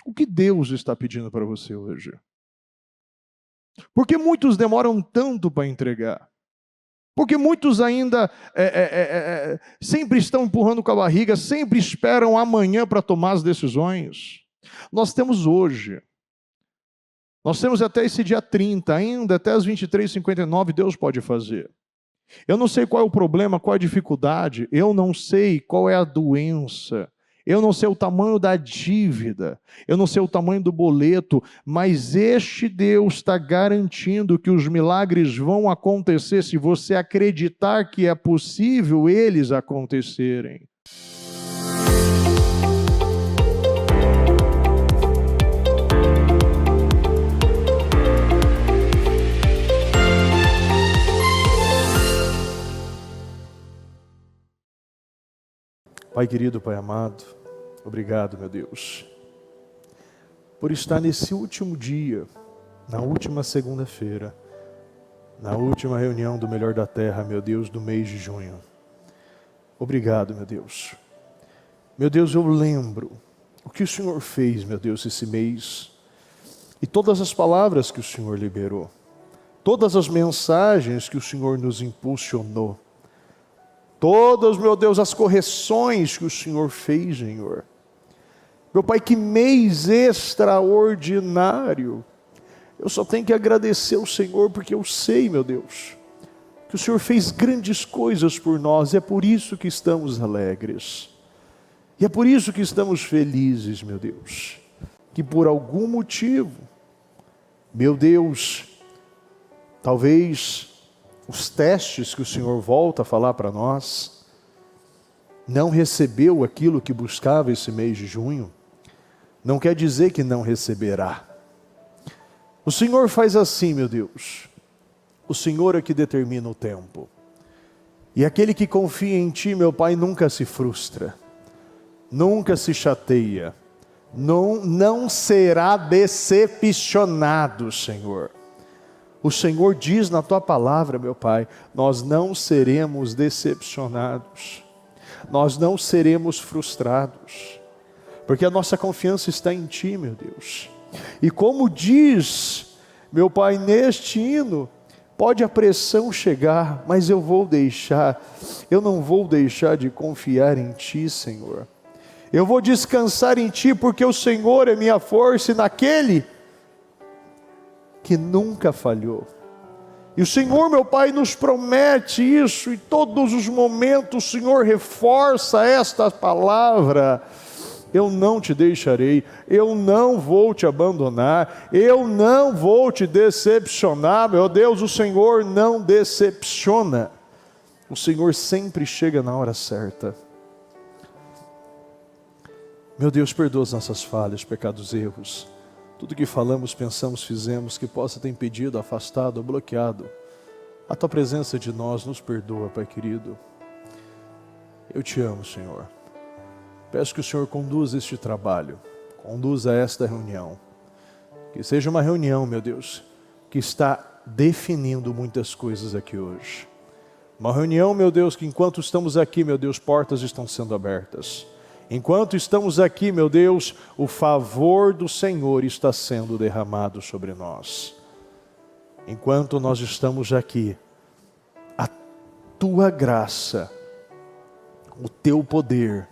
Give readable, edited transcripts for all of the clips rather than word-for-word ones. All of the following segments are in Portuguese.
O que Deus está pedindo para você hoje? Porque muitos demoram tanto para entregar. Porque muitos ainda sempre estão empurrando com a barriga, sempre esperam amanhã para tomar as decisões. Nós temos hoje. Nós temos até esse dia 30, ainda até as 23h59, Deus pode fazer. Eu não sei qual é o problema, qual é a dificuldade, eu não sei qual é a doença, eu não sei o tamanho da dívida, eu não sei o tamanho do boleto, mas este Deus está garantindo que os milagres vão acontecer se você acreditar que é possível eles acontecerem. Pai querido, Pai amado, obrigado, meu Deus, por estar nesse último dia, na última segunda-feira, na última reunião do Melhor da Terra, meu Deus, do mês de junho. Obrigado, meu Deus. Meu Deus, eu lembro o que o Senhor fez, meu Deus, esse mês, e todas as palavras que o Senhor liberou, todas as mensagens que o Senhor nos impulsionou, todas, meu Deus, as correções que o Senhor fez, Senhor. Meu Pai, que mês extraordinário. Eu só tenho que agradecer ao Senhor, porque eu sei, meu Deus, que o Senhor fez grandes coisas por nós, e é por isso que estamos alegres. E é por isso que estamos felizes, meu Deus. Que por algum motivo, meu Deus, talvez os testes que o Senhor volta a falar para nós, não recebeu aquilo que buscava esse mês de junho, não quer dizer que não receberá. O Senhor faz assim, meu Deus, o Senhor é que determina o tempo, e aquele que confia em Ti, meu Pai, nunca se frustra, nunca se chateia, não será decepcionado, Senhor. O Senhor diz na Tua palavra, meu Pai, nós não seremos decepcionados, nós não seremos frustrados, porque a nossa confiança está em Ti, meu Deus. E como diz, meu Pai, neste hino, pode a pressão chegar, mas eu não vou deixar de confiar em Ti, Senhor. Eu vou descansar em Ti, porque o Senhor é minha força, e naquele que nunca falhou. E o Senhor, meu Pai, nos promete isso, e todos os momentos o Senhor reforça esta palavra: eu não te deixarei, eu não vou te abandonar, eu não vou te decepcionar. Meu Deus, o Senhor não decepciona, o Senhor sempre chega na hora certa. Meu Deus, perdoa as nossas falhas, pecados, erros, tudo que falamos, pensamos, fizemos, que possa ter impedido, afastado ou bloqueado a Tua presença de nós. Nos perdoa, Pai querido. Eu Te amo, Senhor. Peço que o Senhor conduza este trabalho, conduza esta reunião. Que seja uma reunião, meu Deus, que está definindo muitas coisas aqui hoje. Uma reunião, meu Deus, que enquanto estamos aqui, meu Deus, portas estão sendo abertas. Enquanto estamos aqui, meu Deus, o favor do Senhor está sendo derramado sobre nós. Enquanto nós estamos aqui, a Tua graça, o Teu poder,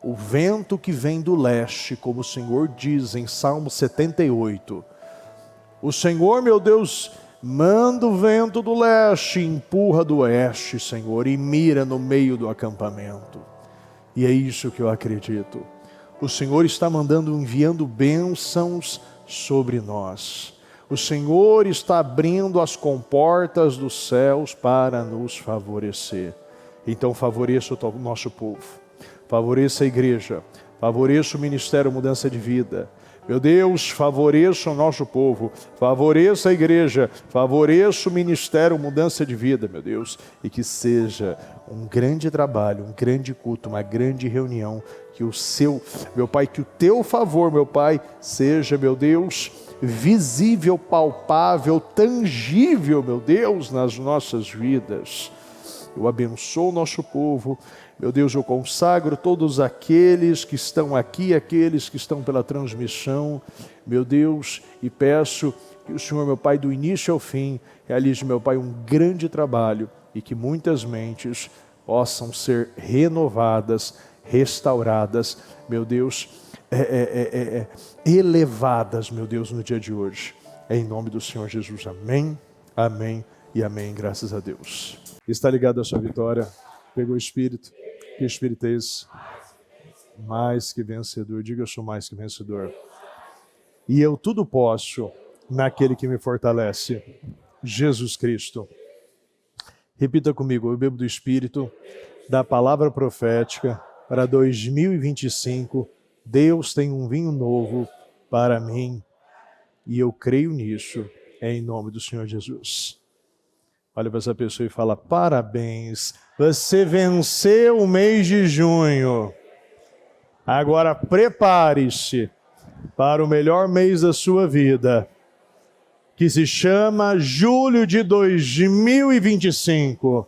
o vento que vem do leste, como o Senhor diz em Salmo 78, o Senhor, meu Deus, manda o vento do leste, empurra do oeste, Senhor, e mira no meio do acampamento. E é isso que eu acredito. O Senhor está enviando bênçãos sobre nós. O Senhor está abrindo as comportas dos céus para nos favorecer. Então favoreça o nosso povo, favoreça a igreja, favoreça o Ministério Mudança de Vida. Meu Deus, favoreça o nosso povo, favoreça a igreja, favoreça o Ministério Mudança de Vida, meu Deus, e que seja um grande trabalho, um grande culto, uma grande reunião, que meu Pai, que o Teu favor, meu Pai, seja, meu Deus, visível, palpável, tangível, meu Deus, nas nossas vidas. Eu abençoo o nosso povo, Meu Deus, eu consagro todos aqueles que estão aqui, aqueles que estão pela transmissão, meu Deus, e peço que o Senhor, meu Pai, do início ao fim, realize, meu Pai, um grande trabalho e que muitas mentes possam ser renovadas, restauradas, meu Deus, elevadas, meu Deus, no dia de hoje. Em nome do Senhor Jesus, amém, amém e amém, graças a Deus. Está ligado à sua vitória? Pegou o Espírito? Que Espírito é esse? Mais que vencedor. Diga, eu sou mais que vencedor. E eu tudo posso naquele que me fortalece, Jesus Cristo. Repita comigo, eu bebo do Espírito, da palavra profética para 2025. Deus tem um vinho novo para mim e eu creio nisso, em nome do Senhor Jesus. Olha para essa pessoa e fala, parabéns, você venceu o mês de junho. Agora prepare-se para o melhor mês da sua vida, que se chama julho de 2025.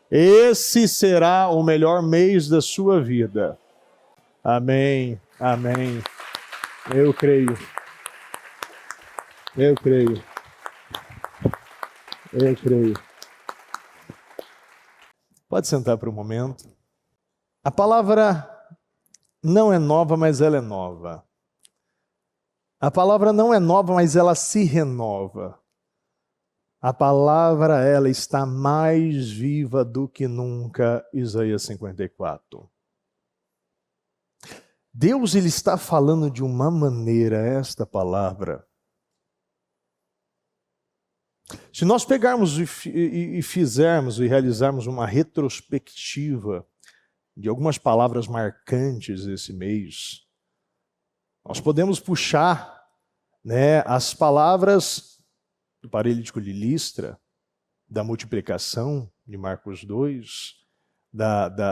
Esse será o melhor mês da sua vida. Amém, amém. Eu creio. Eu creio. Eu creio. Pode sentar por um momento. A palavra não é nova, mas ela é nova. A palavra não é nova, mas ela se renova. A palavra, ela está mais viva do que nunca, Isaías 54. Deus, ele está falando de uma maneira, esta palavra. Se nós pegarmos e fizermos e realizarmos uma retrospectiva de algumas palavras marcantes desse mês, nós podemos puxar, as palavras do paralítico de Listra, da multiplicação de Marcos 2,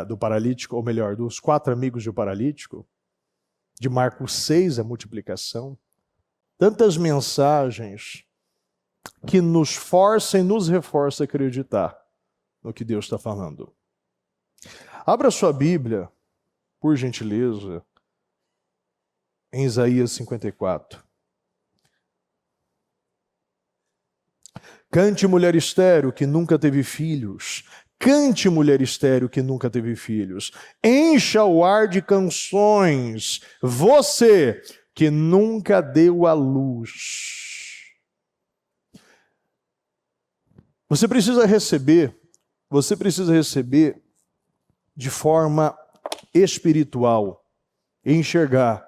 do paralítico, ou melhor, dos 4 amigos do paralítico, de Marcos 6, a multiplicação. Tantas mensagens que nos forçam e nos reforçam a acreditar no que Deus está falando. Abra sua Bíblia, por gentileza, em Isaías 54. Cante, mulher estéril, que nunca teve filhos. Cante, mulher estéril, que nunca teve filhos. Encha o ar de canções, você que nunca deu à luz. Você precisa receber de forma espiritual, enxergar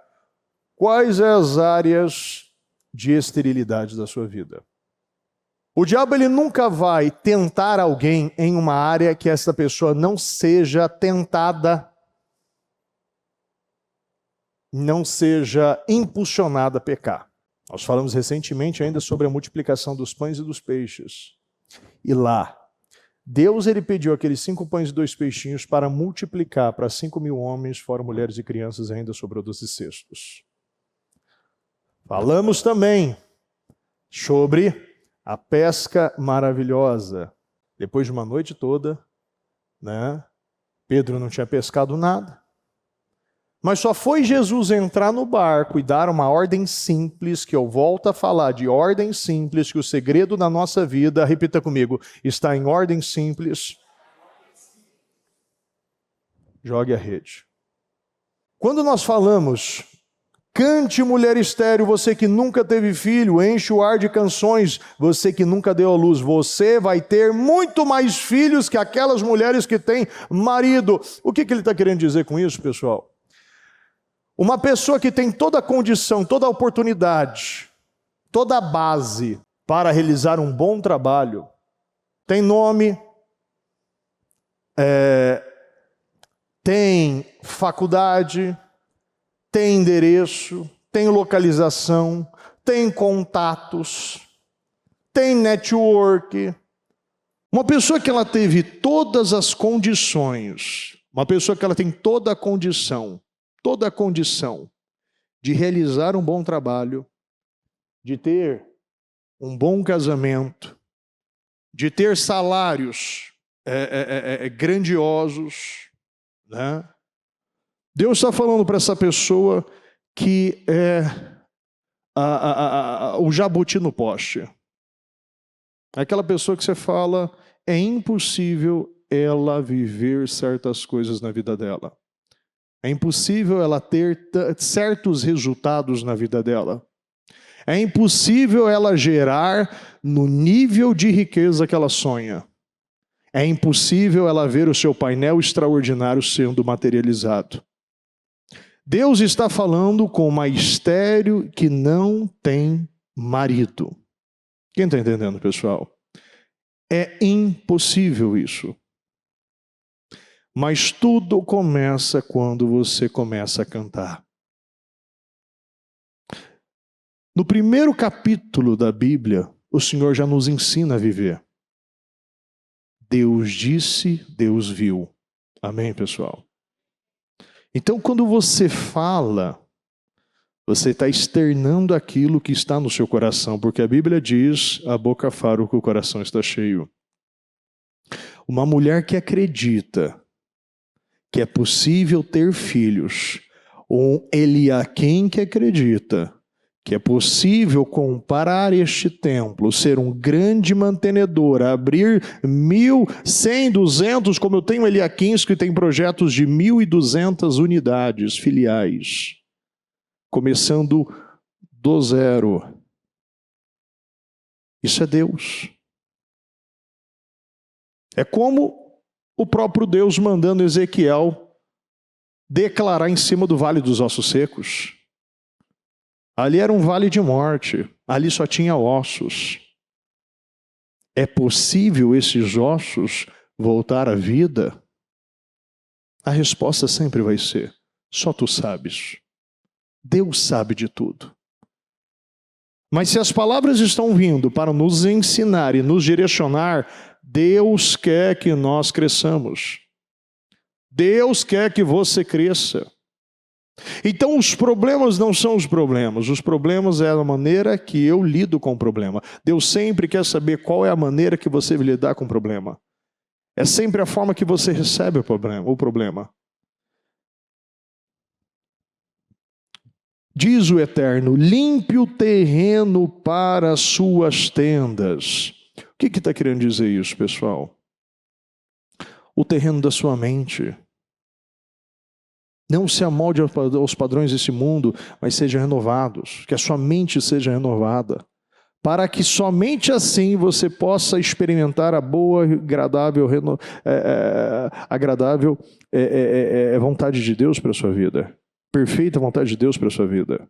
quais são as áreas de esterilidade da sua vida. O diabo, ele nunca vai tentar alguém em uma área que essa pessoa não seja tentada, não seja impulsionada a pecar. Nós falamos recentemente ainda sobre a multiplicação dos pães e dos peixes. E lá, Deus, ele pediu aqueles 5 pães e 2 peixinhos para multiplicar para 5.000 homens, fora mulheres e crianças, ainda sobrou 12 cestos. Falamos também sobre a pesca maravilhosa. Depois de uma noite toda, Pedro não tinha pescado nada. Mas só foi Jesus entrar no barco e dar uma ordem simples, que eu volto a falar de ordem simples, que o segredo da nossa vida, repita comigo, está em ordem simples. Jogue a rede. Quando nós falamos, cante, mulher estéril, você que nunca teve filho, enche o ar de canções, você que nunca deu à luz, você vai ter muito mais filhos que aquelas mulheres que têm marido. O que ele está querendo dizer com isso, pessoal? Uma pessoa que tem toda a condição, toda a oportunidade, toda a base para realizar um bom trabalho, tem nome, tem faculdade, tem endereço, tem localização, tem contatos, tem network. Uma pessoa que ela teve todas as condições, uma pessoa que ela tem toda a condição de realizar um bom trabalho, de ter um bom casamento, de ter salários grandiosos, né? Deus está falando para essa pessoa que é o jabuti no poste. É aquela pessoa que você fala, é impossível ela viver certas coisas na vida dela. É impossível ela ter certos resultados na vida dela. É impossível ela gerar no nível de riqueza que ela sonha. É impossível ela ver o seu painel extraordinário sendo materializado. Deus está falando com uma estéril que não tem marido. Quem está entendendo, pessoal? É impossível isso. Mas tudo começa quando você começa a cantar. No primeiro capítulo da Bíblia, o Senhor já nos ensina a viver. Deus disse, Deus viu. Amém, pessoal? Então, quando você fala, você está externando aquilo que está no seu coração, porque a Bíblia diz, a boca fala o que o coração está cheio. Uma mulher que acredita que é possível ter filhos, ou Eliaquim que acredita que é possível comparar este templo, ser um grande mantenedor, abrir 1.000, 100, 200, como eu tenho Eliaquins que tem projetos de 1.200 unidades filiais, começando do zero. Isso é Deus. É como o próprio Deus mandando Ezequiel declarar em cima do Vale dos Ossos Secos. Ali era um vale de morte, ali só tinha ossos. É possível esses ossos voltar à vida? A resposta sempre vai ser, só tu sabes. Deus sabe de tudo. Mas se as palavras estão vindo para nos ensinar e nos direcionar, Deus quer que nós cresçamos. Deus quer que você cresça. Então os problemas não são os problemas é a maneira que eu lido com o problema. Deus sempre quer saber qual é a maneira que você vai lidar com o problema. É sempre a forma que você recebe o problema. Diz o Eterno, limpe o terreno para as suas tendas. O que está querendo dizer isso, pessoal? O terreno da sua mente. Não se amolde aos padrões desse mundo, mas seja renovados. Que a sua mente seja renovada. Para que somente assim você possa experimentar a boa, agradável vontade de Deus para a sua vida. Perfeita vontade de Deus para a sua vida.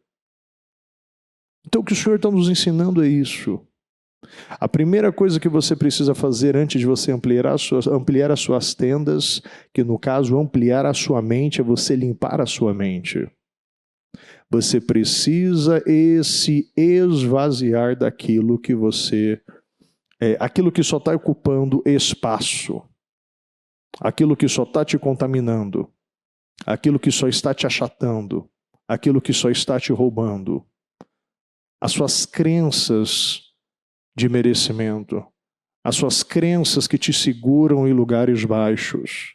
Então o que o Senhor está nos ensinando é isso. A primeira coisa que você precisa fazer antes de você ampliar as suas tendas, que no caso ampliar a sua mente, é você limpar a sua mente. Você precisa se esvaziar daquilo que aquilo que só está ocupando espaço, aquilo que só está te contaminando, aquilo que só está te achatando, aquilo que só está te roubando. As suas crenças de merecimento, as suas crenças que te seguram em lugares baixos.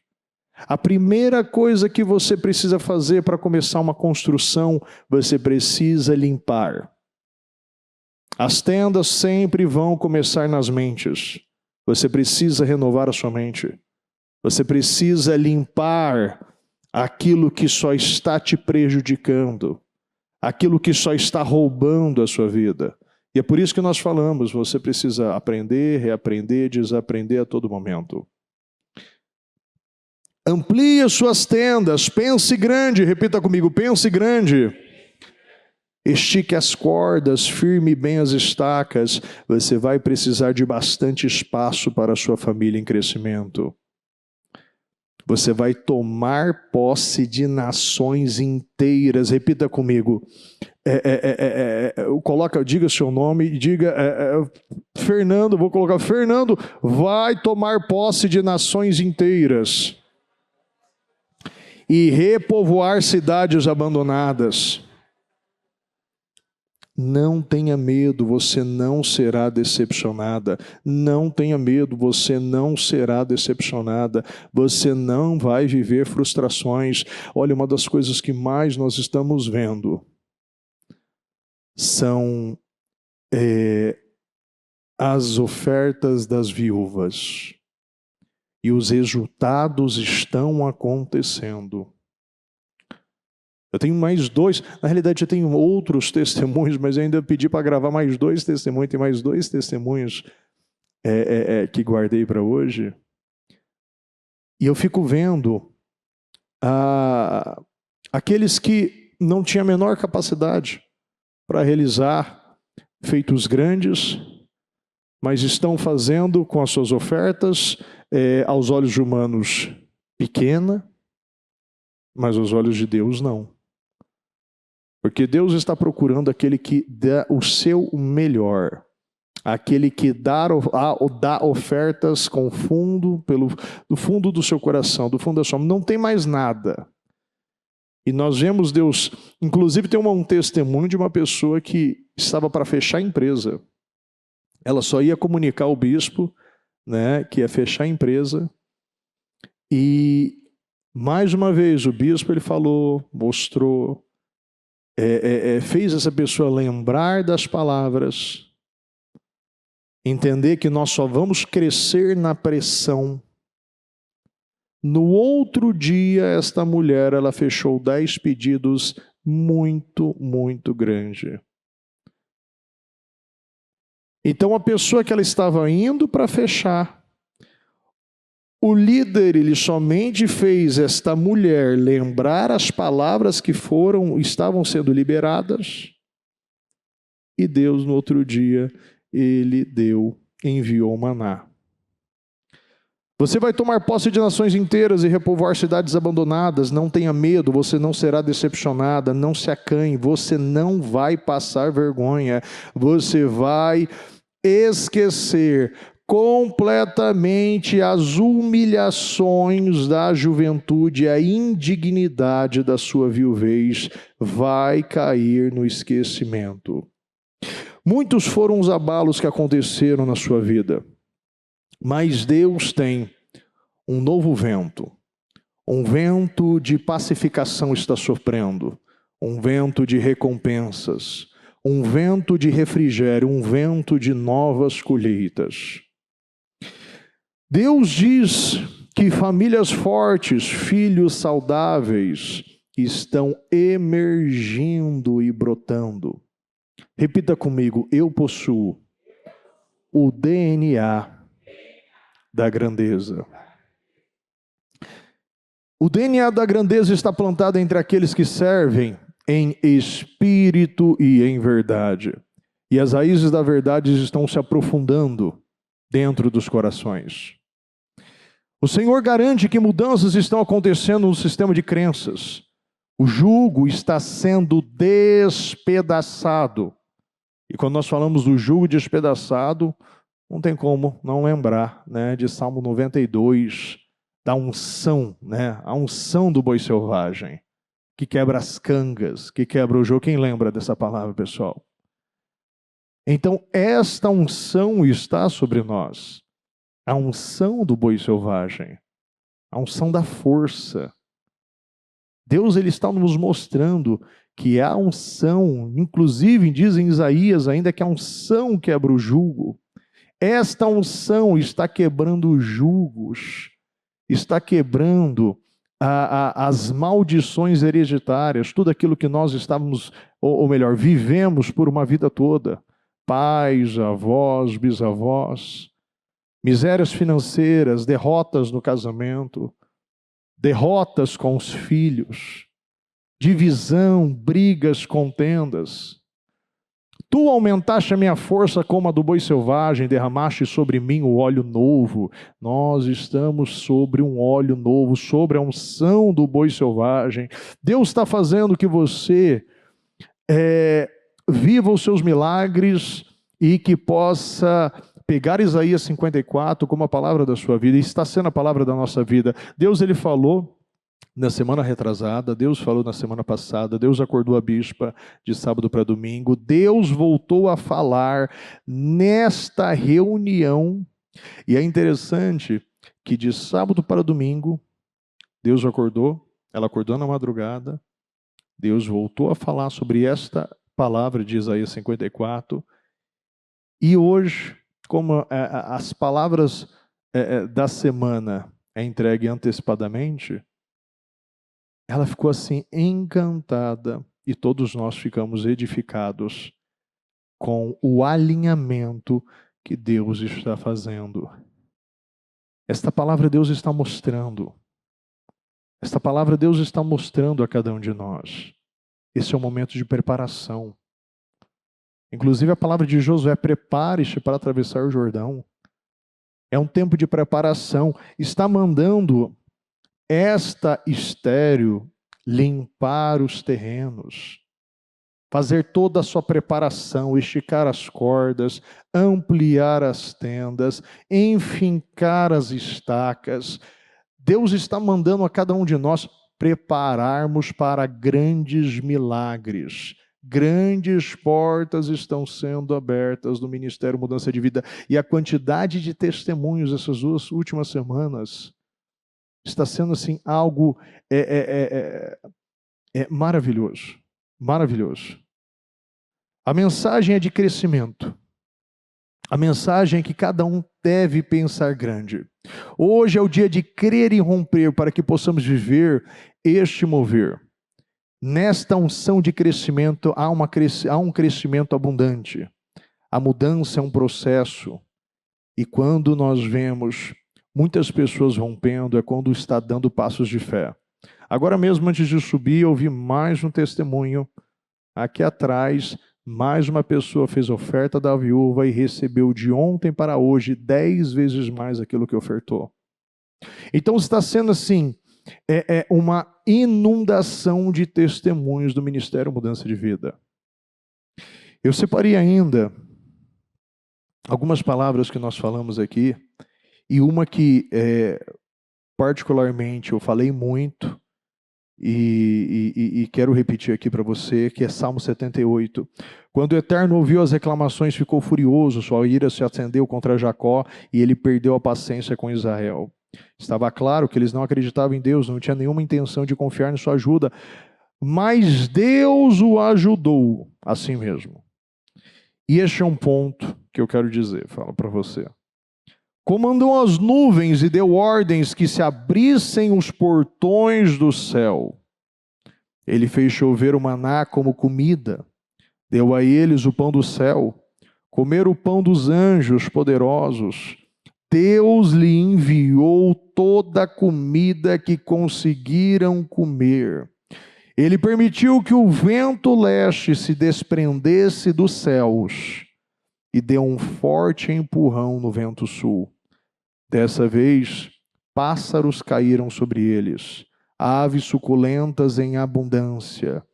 A primeira coisa que você precisa fazer para começar uma construção, você precisa limpar. As tendas sempre vão começar nas mentes. Você precisa renovar a sua mente. Você precisa limpar aquilo que só está te prejudicando, aquilo que só está roubando a sua vida. E é por isso que nós falamos, você precisa aprender, reaprender, desaprender a todo momento. Amplie as suas tendas, pense grande, repita comigo, pense grande. Estique as cordas, firme bem as estacas, você vai precisar de bastante espaço para a sua família em crescimento. Você vai tomar posse de nações inteiras, repita comigo. Diga seu nome e diga Fernando, vou colocar Fernando, vai tomar posse de nações inteiras e repovoar cidades abandonadas. Não tenha medo, você não será decepcionada. Não tenha medo, você não será decepcionada. Você não vai viver frustrações. Olha, uma das coisas que mais nós estamos vendo são as ofertas das viúvas. E os resultados estão acontecendo. Eu tenho mais dois, na realidade eu tenho outros testemunhos, mas eu ainda pedi para gravar mais dois testemunhos, tem mais dois testemunhos que guardei para hoje. E eu fico vendo aqueles que não tinham a menor capacidade para realizar feitos grandes, mas estão fazendo com as suas ofertas, aos olhos humanos, pequena, mas aos olhos de Deus não. Porque Deus está procurando aquele que dá o seu melhor, aquele que dá ofertas com fundo, do fundo do seu coração, do fundo da sua alma. Não tem mais nada. E nós vemos Deus, inclusive tem um testemunho de uma pessoa que estava para fechar a empresa. Ela só ia comunicar ao bispo, né, que ia fechar a empresa. E mais uma vez o bispo ele falou, mostrou, fez essa pessoa lembrar das palavras, entender que nós só vamos crescer na pressão. No outro dia, esta mulher, ela fechou 10 pedidos muito, muito grande. Então, a pessoa que ela estava indo para fechar, o líder, ele somente fez esta mulher lembrar as palavras que estavam sendo liberadas, e Deus, no outro dia, ele enviou maná. Você vai tomar posse de nações inteiras e repovoar cidades abandonadas. Não tenha medo, você não será decepcionada. Não se acanhe, você não vai passar vergonha. Você vai esquecer completamente as humilhações da juventude, a indignidade da sua viuvez vai cair no esquecimento. Muitos foram os abalos que aconteceram na sua vida, mas Deus tem um novo vento. Um vento de pacificação está soprando, um vento de recompensas, um vento de refrigério, um vento de novas colheitas. Deus diz que famílias fortes, filhos saudáveis estão emergindo e brotando. Repita comigo, eu possuo o DNA da grandeza. O DNA da grandeza está plantado entre aqueles que servem em espírito e em verdade. E as raízes da verdade estão se aprofundando dentro dos corações. O Senhor garante que mudanças estão acontecendo no sistema de crenças. O jugo está sendo despedaçado. E quando nós falamos do jugo despedaçado, não tem como não lembrar, né, de Salmo 92, da unção, né, a unção do boi selvagem, que quebra as cangas, que quebra o jugo. Quem lembra dessa palavra, pessoal? Então, esta unção está sobre nós. A unção do boi selvagem, a unção da força. Deus ele está nos mostrando que a unção, inclusive diz em Isaías ainda que a unção quebra o jugo. Esta unção está quebrando julgos, está quebrando as maldições hereditárias, tudo aquilo que nós estávamos, ou melhor, vivemos por uma vida toda. Pais, avós, bisavós, misérias financeiras, derrotas no casamento, derrotas com os filhos, divisão, brigas, contendas. Tu aumentaste a minha força como a do boi selvagem, derramaste sobre mim o óleo novo. Nós estamos sobre um óleo novo, sobre a unção do boi selvagem. Deus está fazendo que você viva os seus milagres e que possa pegar Isaías 54 como a palavra da sua vida, e está sendo a palavra da nossa vida. Deus ele falou na semana retrasada, Deus falou na semana passada, Deus acordou a bispa de sábado para domingo, Deus voltou a falar nesta reunião, e é interessante que de sábado para domingo, Deus acordou, ela acordou na madrugada, Deus voltou a falar sobre esta palavra de Isaías 54, e hoje, como as palavras da semana é entregue antecipadamente, ela ficou assim encantada e todos nós ficamos edificados com o alinhamento que Deus está fazendo. Esta palavra Deus está mostrando. Esta palavra Deus está mostrando a cada um de nós. Esse é o momento de preparação. Inclusive a palavra de Josué, prepare-se para atravessar o Jordão. É um tempo de preparação. Está mandando esta estéreo limpar os terrenos, fazer toda a sua preparação, esticar as cordas, ampliar as tendas, enfincar as estacas. Deus está mandando a cada um de nós prepararmos para grandes milagres. Grandes portas estão sendo abertas no Ministério Mudança de Vida. E a quantidade de testemunhos essas 2 últimas semanas está sendo assim algo maravilhoso, maravilhoso. A mensagem é de crescimento. A mensagem é que cada um deve pensar grande. Hoje é o dia de crer e romper para que possamos viver este mover. Nesta unção de crescimento há um crescimento abundante. A mudança é um processo. E quando nós vemos muitas pessoas rompendo, é quando está dando passos de fé. Agora mesmo, antes de subir, eu ouvi mais um testemunho. Aqui atrás, mais uma pessoa fez oferta da viúva e recebeu de ontem para hoje 10 vezes mais aquilo que ofertou. Então está sendo assim, uma inundação de testemunhos do Ministério Mudança de Vida. Eu separei ainda algumas palavras que nós falamos aqui, e uma que particularmente eu falei muito, e quero repetir aqui para você, que é Salmo 78. Quando o Eterno ouviu as reclamações, ficou furioso, sua ira se acendeu contra Jacó, e ele perdeu a paciência com Israel. Estava claro que eles não acreditavam em Deus, não tinha nenhuma intenção de confiar em sua ajuda, mas Deus o ajudou assim mesmo. E este é um ponto que eu quero dizer, falo para você. Comandou as nuvens e deu ordens que se abrissem os portões do céu. Ele fez chover o maná como comida, deu a eles o pão do céu, comeram o pão dos anjos poderosos. Deus lhe enviou toda a comida que conseguiram comer. Ele permitiu que o vento leste se desprendesse dos céus e deu um forte empurrão no vento sul. Dessa vez, pássaros caíram sobre eles, aves suculentas em abundância.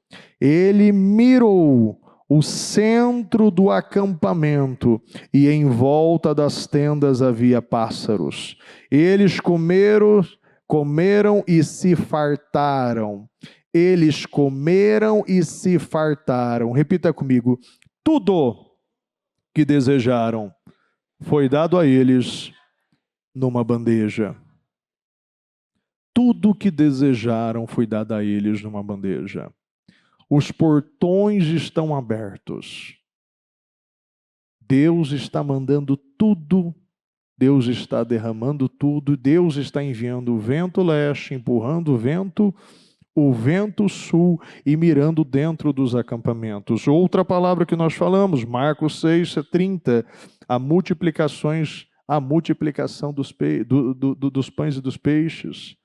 Ele mirou o centro do acampamento, e em volta das tendas havia pássaros. Eles comeram e se fartaram. Eles comeram e se fartaram. Repita comigo: tudo que desejaram foi dado a eles numa bandeja. Tudo que desejaram foi dado a eles numa bandeja. Os portões estão abertos. Deus está mandando tudo. Deus está derramando tudo. Deus está enviando o vento leste, empurrando o vento sul e mirando dentro dos acampamentos. Outra palavra que nós falamos, Marcos 6:30, a multiplicação dos pães e dos peixes.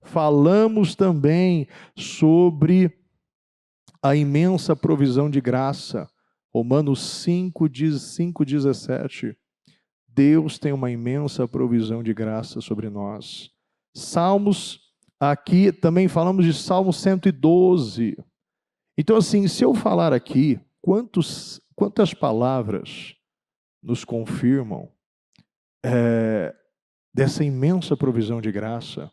Falamos também sobre a imensa provisão de graça. Romanos 5:17. Deus tem uma imensa provisão de graça sobre nós. Salmos, aqui também falamos de Salmo 112. Então assim, se eu falar aqui, quantas palavras nos confirmam dessa imensa provisão de graça?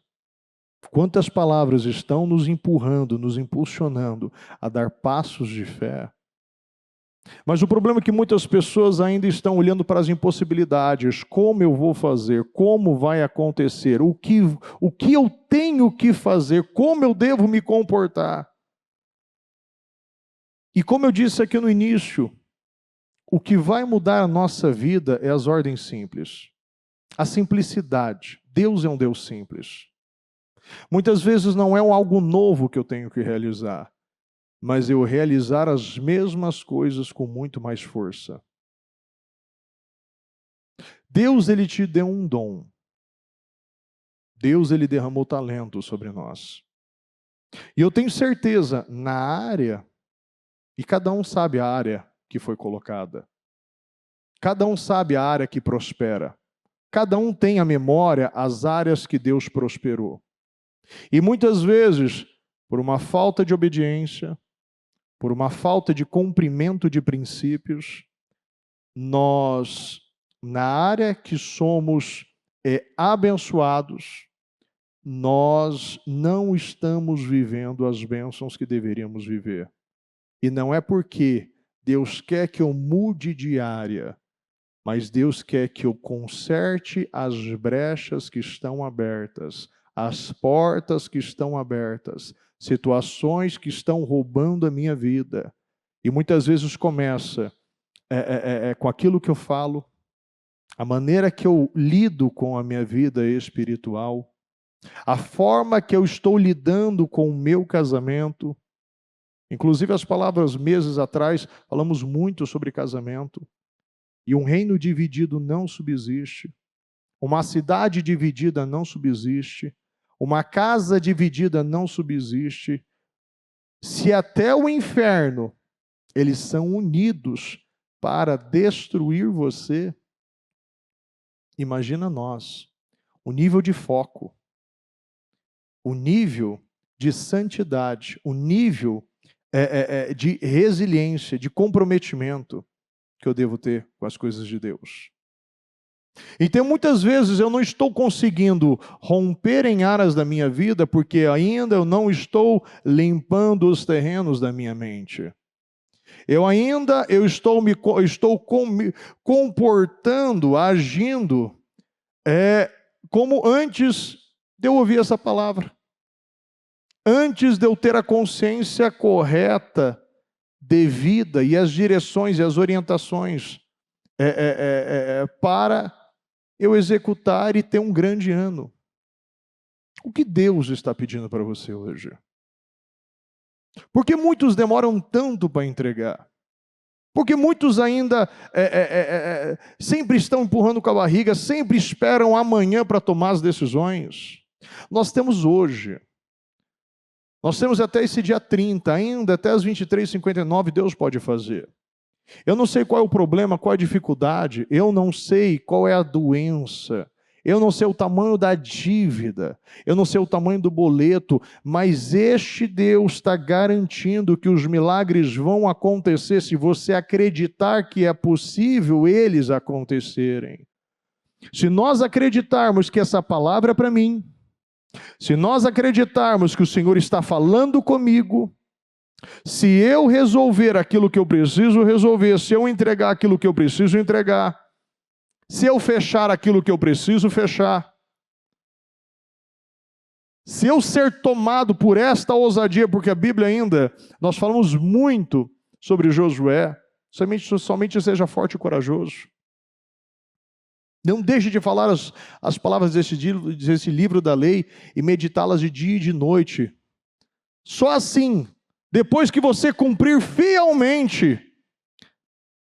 Quantas palavras estão nos empurrando, nos impulsionando a dar passos de fé? Mas o problema é que muitas pessoas ainda estão olhando para as impossibilidades. Como eu vou fazer? Como vai acontecer? O que eu tenho que fazer? Como eu devo me comportar? E como eu disse aqui no início, o que vai mudar a nossa vida é as ordens simples. A simplicidade. Deus é um Deus simples. Muitas vezes não é algo novo que eu tenho que realizar, mas eu realizar as mesmas coisas com muito mais força. Deus, Ele te deu um dom. Deus, Ele derramou talento sobre nós. E eu tenho certeza, na área, e cada um sabe a área que foi colocada. Cada um sabe a área que prospera. Cada um tem a memória as áreas que Deus prosperou. E muitas vezes, por uma falta de obediência, por uma falta de cumprimento de princípios, nós, na área que somos abençoados, nós não estamos vivendo as bênçãos que deveríamos viver. E não é porque Deus quer que eu mude de área, mas Deus quer que eu conserte as brechas que estão abertas, as portas que estão abertas, situações que estão roubando a minha vida. E muitas vezes começa com aquilo que eu falo, a maneira que eu lido com a minha vida espiritual, a forma que eu estou lidando com o meu casamento. Inclusive as palavras meses atrás, falamos muito sobre casamento. E um reino dividido não subsiste. Uma cidade dividida não subsiste. Uma casa dividida não subsiste. Se até o inferno eles são unidos para destruir você, imagina nós, o nível de foco, o nível de santidade, o nível de resiliência, de comprometimento que eu devo ter com as coisas de Deus. Então, muitas vezes eu não estou conseguindo romper em áreas da minha vida porque ainda eu não estou limpando os terrenos da minha mente. Eu estou me comportando, agindo como antes de eu ouvir essa palavra. Antes de eu ter a consciência correta, devida, e as direções e as orientações para eu executar e ter um grande ano. O que Deus está pedindo para você hoje? Porque muitos demoram tanto para entregar. Porque muitos ainda sempre estão empurrando com a barriga, sempre esperam amanhã para tomar as decisões. Nós temos hoje. Nós temos até esse dia 30, ainda até as 23h59, Deus pode fazer. Eu não sei qual é o problema, qual é a dificuldade, eu não sei qual é a doença, eu não sei o tamanho da dívida, eu não sei o tamanho do boleto, mas este Deus está garantindo que os milagres vão acontecer se você acreditar que é possível eles acontecerem. Se nós acreditarmos que essa palavra é para mim, se nós acreditarmos que o Senhor está falando comigo, se eu resolver aquilo que eu preciso resolver, se eu entregar aquilo que eu preciso entregar, se eu fechar aquilo que eu preciso fechar, se eu ser tomado por esta ousadia, porque a Bíblia ainda, nós falamos muito sobre Josué, somente seja forte e corajoso. Não deixe de falar as palavras desse livro da lei e meditá-las de dia e de noite. Só assim, depois que você cumprir fielmente,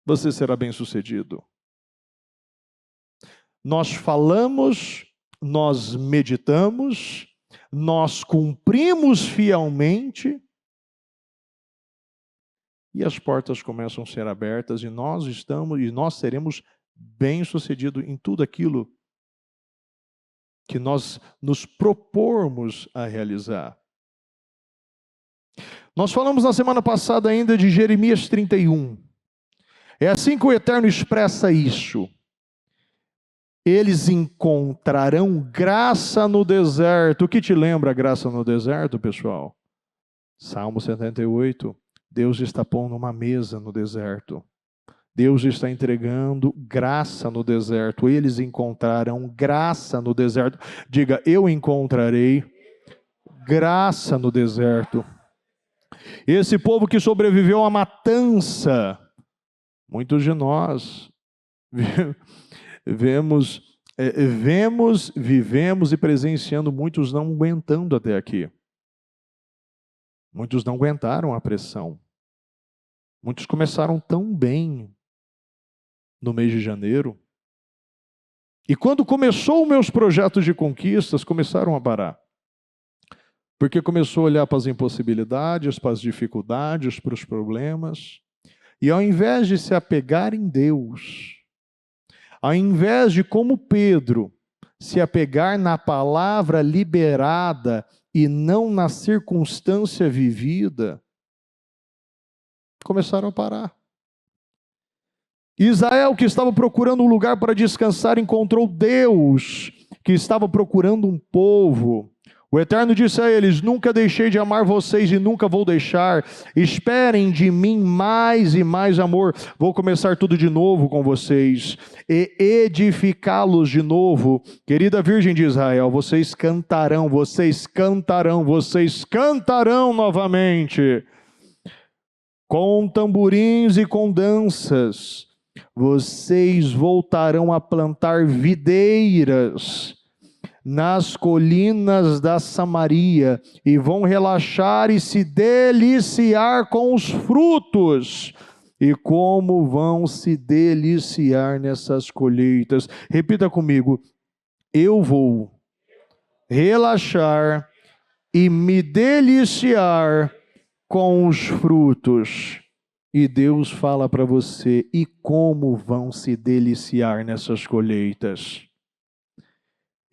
você será bem-sucedido. Nós falamos, nós meditamos, nós cumprimos fielmente e as portas começam a ser abertas e nós seremos bem-sucedidos em tudo aquilo que nós nos propormos a realizar. Nós falamos na semana passada ainda de Jeremias 31. É assim que o Eterno expressa isso. Eles encontrarão graça no deserto. O que te lembra graça no deserto, pessoal? Salmo 78. Deus está pondo uma mesa no deserto. Deus está entregando graça no deserto. Eles encontrarão graça no deserto. Diga, eu encontrarei graça no deserto. Esse povo que sobreviveu à matança, muitos de nós vivemos e presenciando muitos não aguentando até aqui. Muitos não aguentaram a pressão. Muitos começaram tão bem no mês de janeiro. E quando começou os meus projetos de conquistas, começaram a parar. Porque começou a olhar para as impossibilidades, para as dificuldades, para os problemas. E ao invés de se apegar em Deus, ao invés de, como Pedro, se apegar na palavra liberada e não na circunstância vivida, começaram a parar. Israel, que estava procurando um lugar para descansar, encontrou Deus, que estava procurando um povo. O Eterno disse a eles: nunca deixei de amar vocês e nunca vou deixar. Esperem de mim mais e mais amor. Vou começar tudo de novo com vocês e edificá-los de novo. Querida Virgem de Israel, vocês cantarão, vocês cantarão, vocês cantarão novamente. Com tamborins e com danças. Vocês voltarão a plantar videiras nas colinas da Samaria e vão relaxar e se deliciar com os frutos. E como vão se deliciar nessas colheitas? Repita comigo: eu vou relaxar e me deliciar com os frutos. E Deus fala para você: e como vão se deliciar nessas colheitas?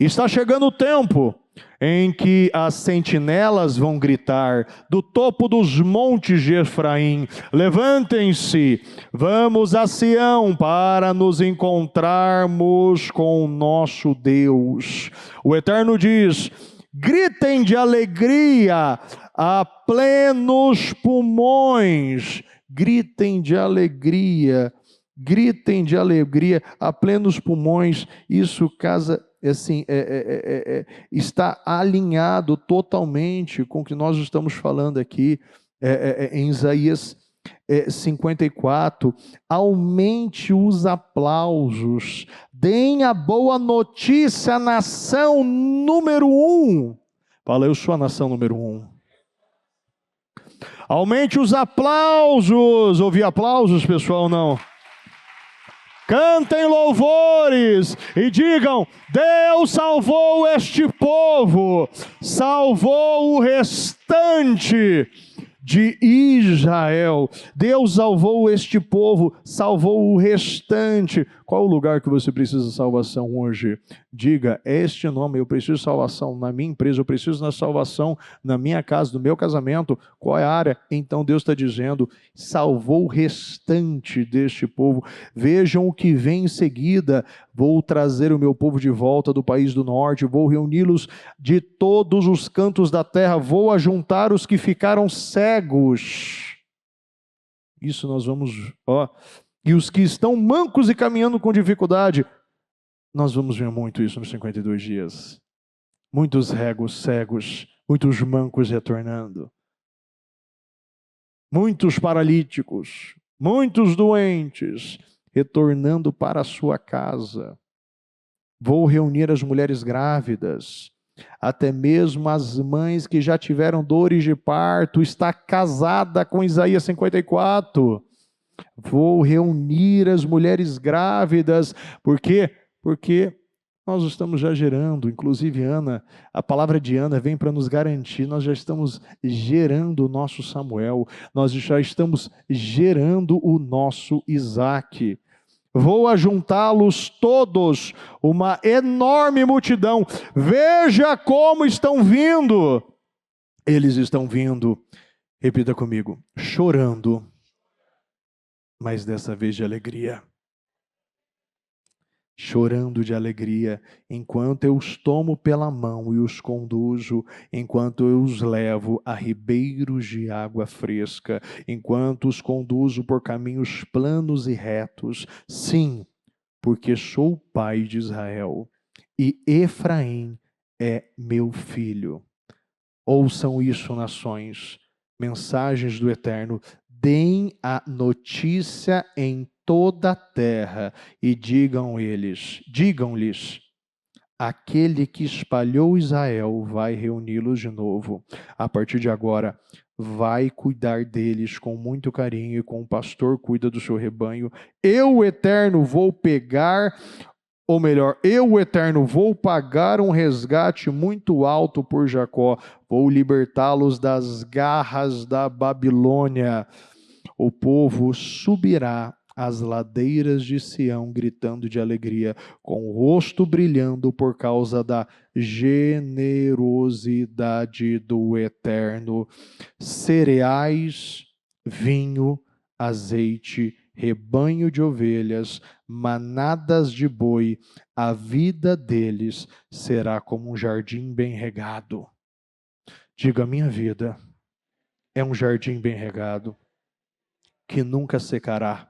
Está chegando o tempo em que as sentinelas vão gritar do topo dos montes de Efraim: levantem-se, vamos a Sião para nos encontrarmos com o nosso Deus. O Eterno diz: gritem de alegria a plenos pulmões. Gritem de alegria a plenos pulmões. Isso casa, assim, está alinhado totalmente com o que nós estamos falando aqui em Isaías 54. Aumente os aplausos, deem a boa notícia à nação número 1. Fala: eu sou a nação número 1. Aumente os aplausos. Ouvi aplausos, pessoal? Não. Cantem louvores e digam: Deus salvou este povo, salvou o restante de Israel. Deus salvou este povo, salvou o restante. Qual o lugar que você precisa de salvação hoje? Diga: este nome, eu preciso de salvação na minha empresa, eu preciso de salvação na minha casa, no meu casamento. Qual é a área? Então Deus está dizendo: salvou o restante deste povo. Vejam o que vem em seguida: vou trazer o meu povo de volta do país do norte, vou reuni-los de todos os cantos da terra, vou ajuntar os que ficaram cegos. Isso nós vamos, e os que estão mancos e caminhando com dificuldade. Nós vamos ver muito isso nos 52 dias. Muitos cegos, muitos mancos retornando. Muitos paralíticos, muitos doentes retornando para a sua casa. Vou reunir as mulheres grávidas, até mesmo as mães que já tiveram dores de parto. Está casada com Isaías 54. Vou reunir as mulheres grávidas. Por quê? Porque nós estamos já gerando, inclusive Ana, a palavra de Ana vem para nos garantir, nós já estamos gerando o nosso Samuel, nós já estamos gerando o nosso Isaque. Vou ajuntá-los todos, uma enorme multidão. Veja como estão vindo. Eles estão vindo, repita comigo, chorando, mas dessa vez de alegria. chorando de alegria, enquanto eu os tomo pela mão e os conduzo, enquanto eu os levo a ribeiros de água fresca, enquanto os conduzo por caminhos planos e retos. Sim, porque sou o pai de Israel, e Efraim é meu filho. Ouçam isso, nações, mensagens do Eterno, deem a notícia em toda a terra e digam-lhes, aquele que espalhou Israel vai reuni-los de novo. A partir de agora, vai cuidar deles com muito carinho e como o pastor cuida do seu rebanho. Eu, o Eterno, vou pegar, ou melhor, eu, o Eterno, vou pagar um resgate muito alto por Jacó, vou libertá-los das garras da Babilônia. O povo subirá as ladeiras de Sião, gritando de alegria, com o rosto brilhando por causa da generosidade do Eterno. Cereais, vinho, azeite, rebanho de ovelhas, manadas de boi, a vida deles será como um jardim bem regado. Diga, minha vida é um jardim bem regado, que nunca secará.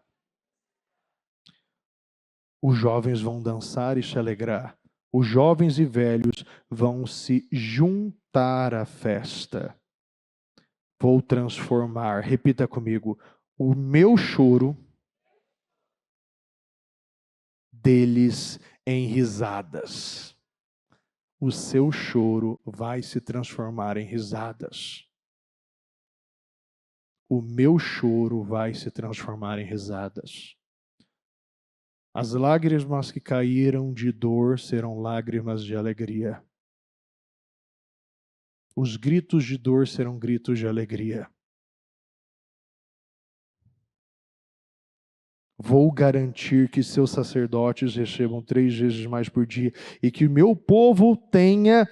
Os jovens vão dançar e se alegrar. Os jovens e velhos vão se juntar à festa. Vou transformar, repita comigo, o meu choro deles em risadas. O seu choro vai se transformar em risadas. O meu choro vai se transformar em risadas. As lágrimas que caíram de dor serão lágrimas de alegria. Os gritos de dor serão gritos de alegria. Vou garantir que seus sacerdotes recebam 3 vezes mais por dia e que meu povo tenha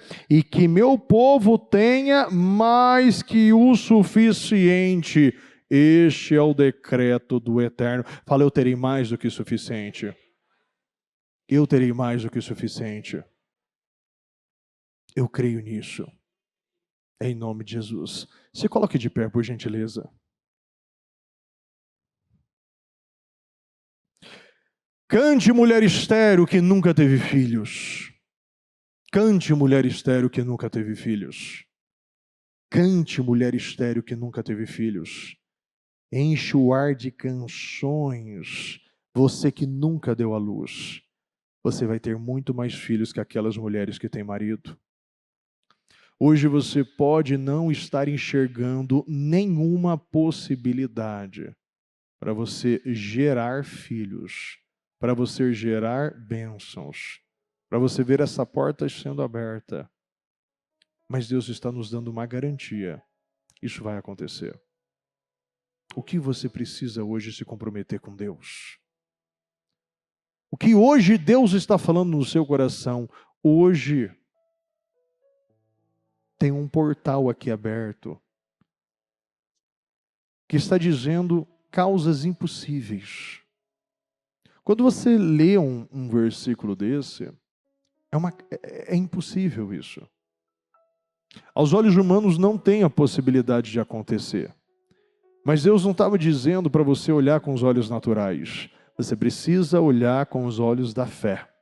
mais que o suficiente. Este é o decreto do Eterno. Fala, eu terei mais do que suficiente. Eu terei mais do que suficiente. Eu creio nisso. Em nome de Jesus. Se coloque de pé, por gentileza. Cante, mulher estéril que nunca teve filhos. Cante, mulher estéril que nunca teve filhos. Cante, mulher estéril que nunca teve filhos. Enche o ar de canções. Você que nunca deu à luz. Você vai ter muito mais filhos que aquelas mulheres que têm marido. Hoje você pode não estar enxergando nenhuma possibilidade para você gerar filhos, para você gerar bênçãos, para você ver essa porta sendo aberta. Mas Deus está nos dando uma garantia. Isso vai acontecer. O que você precisa hoje se comprometer com Deus? O que hoje Deus está falando no seu coração? Hoje tem um portal aqui aberto que está dizendo causas impossíveis. Quando você lê um versículo desse, é impossível isso. Aos olhos humanos não tem a possibilidade de acontecer. Mas Deus não estava dizendo para você olhar com os olhos naturais. Você precisa olhar com os olhos da fé.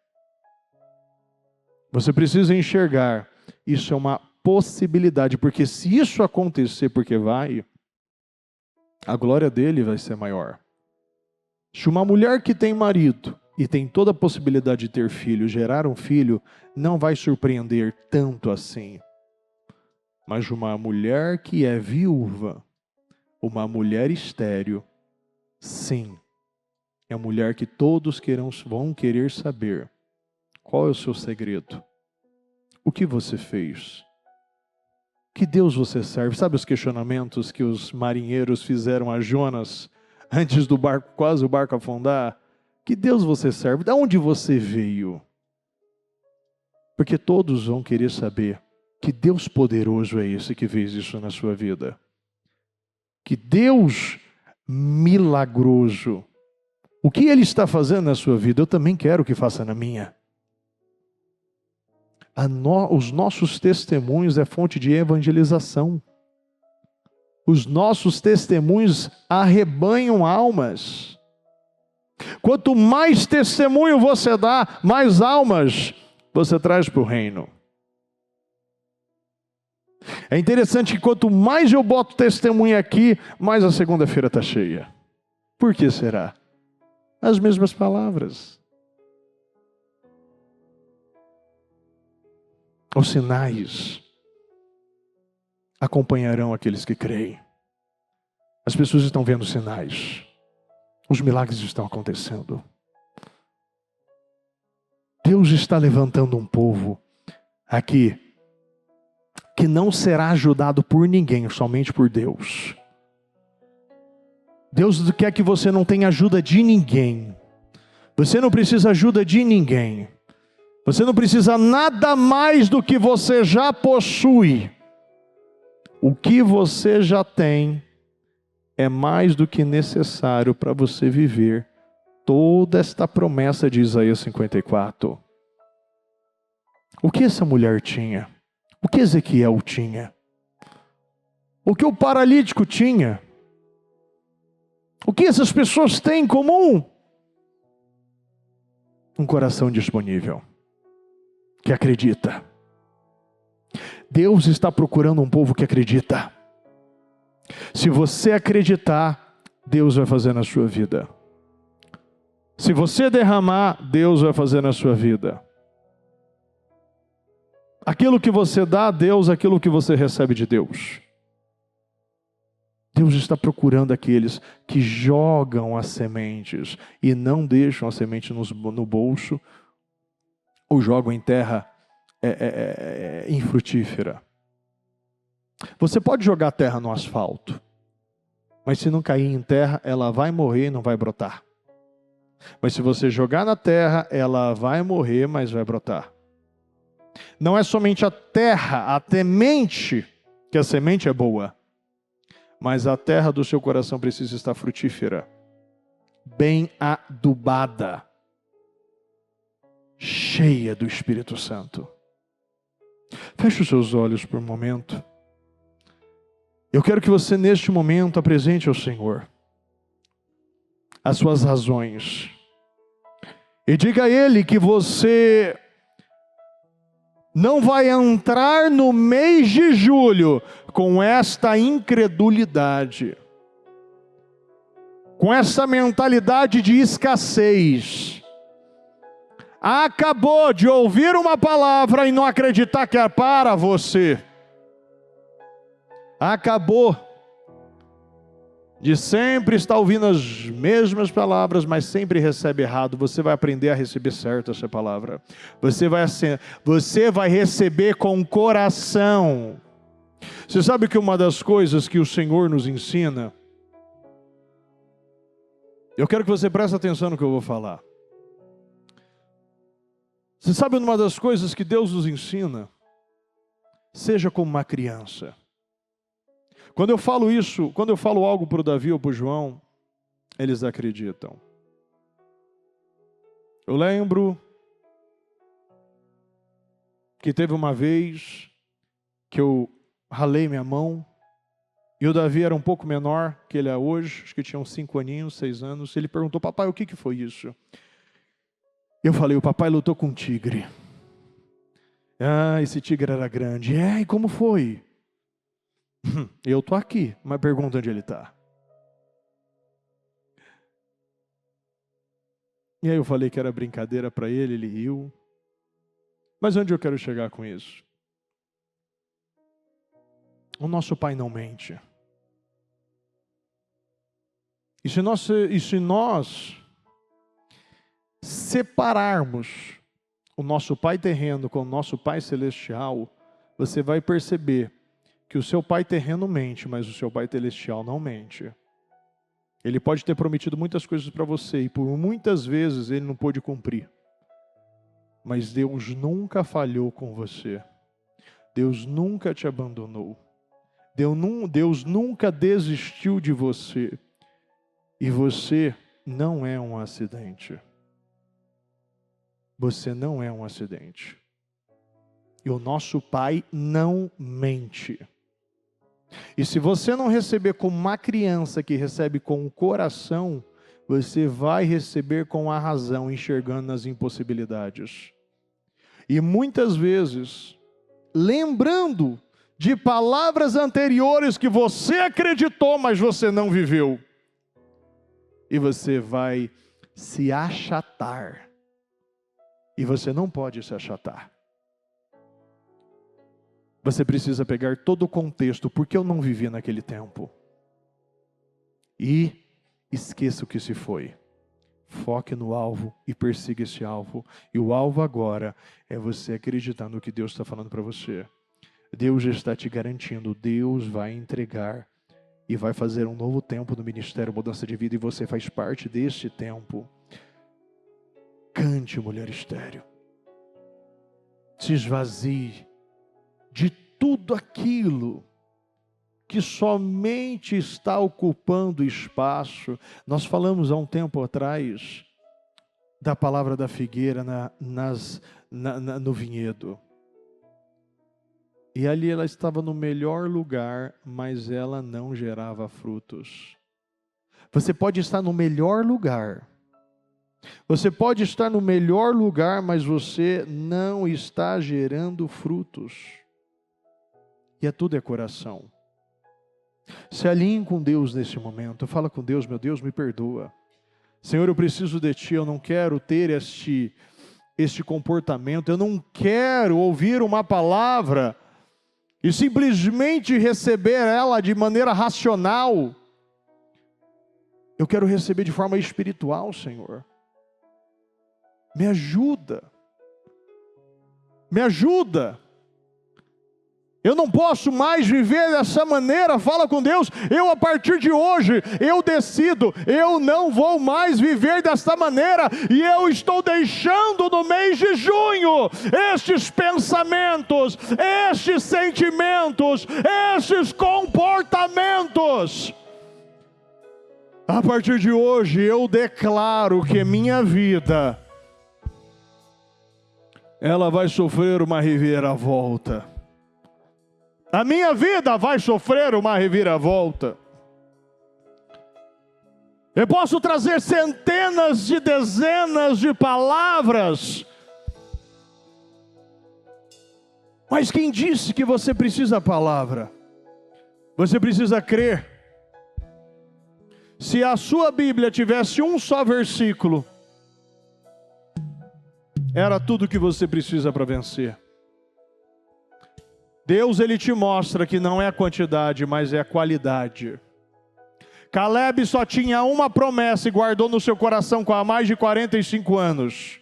Você precisa enxergar. Isso é uma possibilidade, porque se isso acontecer, porque vai, a glória dele vai ser maior. Se uma mulher que tem marido e tem toda a possibilidade de ter filho, gerar um filho, não vai surpreender tanto assim. Mas uma mulher que é viúva, uma mulher estéril, sim, é a mulher que todos vão querer saber. Qual é o seu segredo? O que você fez? Que Deus você serve? Sabe os questionamentos que os marinheiros fizeram a Jonas antes do barco, quase o barco afundar? Que Deus você serve? De onde você veio? Porque todos vão querer saber que Deus poderoso é esse que fez isso na sua vida. Que Deus milagroso O que Ele está fazendo na sua vida, eu também quero que faça na minha. Os nossos testemunhos é fonte de evangelização. Os nossos testemunhos arrebanham almas. Quanto mais testemunho você dá, mais almas você traz para o reino. É interessante que quanto mais eu boto testemunho aqui, mais a segunda-feira está cheia. Por que será? As mesmas palavras. Os sinais acompanharão aqueles que creem. As pessoas estão vendo sinais. Os milagres estão acontecendo. Deus está levantando um povo aqui que não será ajudado por ninguém, somente por Deus. Deus quer que você não tenha ajuda de ninguém. Você não precisa ajuda de ninguém. Você não precisa nada mais do que você já possui. O que você já tem é mais do que necessário para você viver toda esta promessa de Isaías 54. O que essa mulher tinha? O que Ezequiel tinha? O que o paralítico tinha? O que essas pessoas têm em comum? Um coração disponível, que acredita. Deus está procurando um povo que acredita. Se você acreditar, Deus vai fazer na sua vida. Se você derramar, Deus vai fazer na sua vida. Aquilo que você dá a Deus, aquilo que você recebe de Deus. Deus está procurando aqueles que jogam as sementes e não deixam a semente no bolso ou jogam em terra infrutífera. Você pode jogar terra no asfalto, mas se não cair em terra, ela vai morrer e não vai brotar. Mas se você jogar na terra, ela vai morrer, mas vai brotar. Não é somente a terra, a semente, que a semente é boa, mas a terra do seu coração precisa estar frutífera, bem adubada, cheia do Espírito Santo. Feche os seus olhos por um momento. Eu quero que você neste momento apresente ao Senhor as suas razões. E diga a Ele que você não vai entrar no mês de julho com esta incredulidade, com essa mentalidade de escassez. Acabou de ouvir uma palavra e não acreditar que é para você. Acabou de sempre estar ouvindo as mesmas palavras, mas sempre recebe errado. Você vai aprender a receber certo essa palavra. Você vai receber com o coração. Você sabe que uma das coisas que o Senhor nos ensina, eu quero que você preste atenção no que eu vou falar. Você sabe uma das coisas que Deus nos ensina? Seja como uma criança. Quando eu falo isso, quando eu falo algo para o Davi ou para o João, eles acreditam. Eu lembro que teve uma vez que eu ralei minha mão, e o Davi era um pouco menor que ele é hoje, acho que tinha uns 5 aninhos, 6 anos. Ele perguntou: papai, o que foi isso? Eu falei: o papai lutou com um tigre. Ah, esse tigre era grande. E como foi? Eu estou aqui, mas pergunta onde ele está. E aí eu falei que era brincadeira para ele, ele riu. Mas onde eu quero chegar com isso? O nosso Pai não mente. E se nós separarmos o nosso Pai terreno com o nosso Pai celestial, você vai perceber que o seu pai terreno mente, mas o seu pai celestial não mente. Ele pode ter prometido muitas coisas para você e por muitas vezes ele não pôde cumprir. Mas Deus nunca falhou com você. Deus nunca te abandonou. Deus nunca desistiu de você. E você não é um acidente. Você não é um acidente. E o nosso Pai não mente. E se você não receber como uma criança que recebe com o coração, você vai receber com a razão, enxergando as impossibilidades. E muitas vezes, lembrando de palavras anteriores que você acreditou, mas você não viveu. E você vai se achatar. E você não pode se achatar. Você precisa pegar todo o contexto, porque eu não vivi naquele tempo. E esqueça o que se foi. Foque no alvo e persiga esse alvo. E o alvo agora é você acreditar no que Deus está falando para você. Deus já está te garantindo, Deus vai entregar e vai fazer um novo tempo no ministério Mudança de Vida, e você faz parte deste tempo. Cante, mulher estéril. Se esvazie de tudo aquilo que somente está ocupando espaço. Nós falamos há um tempo atrás da palavra da figueira no vinhedo. E ali ela estava no melhor lugar, mas ela não gerava frutos. Você pode estar no melhor lugar. Você pode estar no melhor lugar, mas você não está gerando frutos. E tudo é coração. Se alinhe com Deus nesse momento. Fala com Deus, meu Deus, me perdoa. Senhor, eu preciso de Ti, eu não quero ter este comportamento, eu não quero ouvir uma palavra e simplesmente receber ela de maneira racional. Eu quero receber de forma espiritual, Senhor. Me ajuda. Me ajuda. Eu não posso mais viver dessa maneira. Fala com Deus. Eu, a partir de hoje, eu decido, eu não vou mais viver desta maneira. E eu estou deixando no mês de junho estes pensamentos, estes sentimentos, estes comportamentos. A partir de hoje, eu declaro que minha vida, ela vai sofrer uma reviravolta. A minha vida vai sofrer uma reviravolta. Eu posso trazer centenas de dezenas de palavras, mas quem disse que você precisa da palavra? Você precisa crer. Se a sua Bíblia tivesse um só versículo, era tudo que você precisa para vencer. Deus, Ele te mostra que não é a quantidade, mas é a qualidade. Caleb só tinha uma promessa e guardou no seu coração há mais de 45 anos.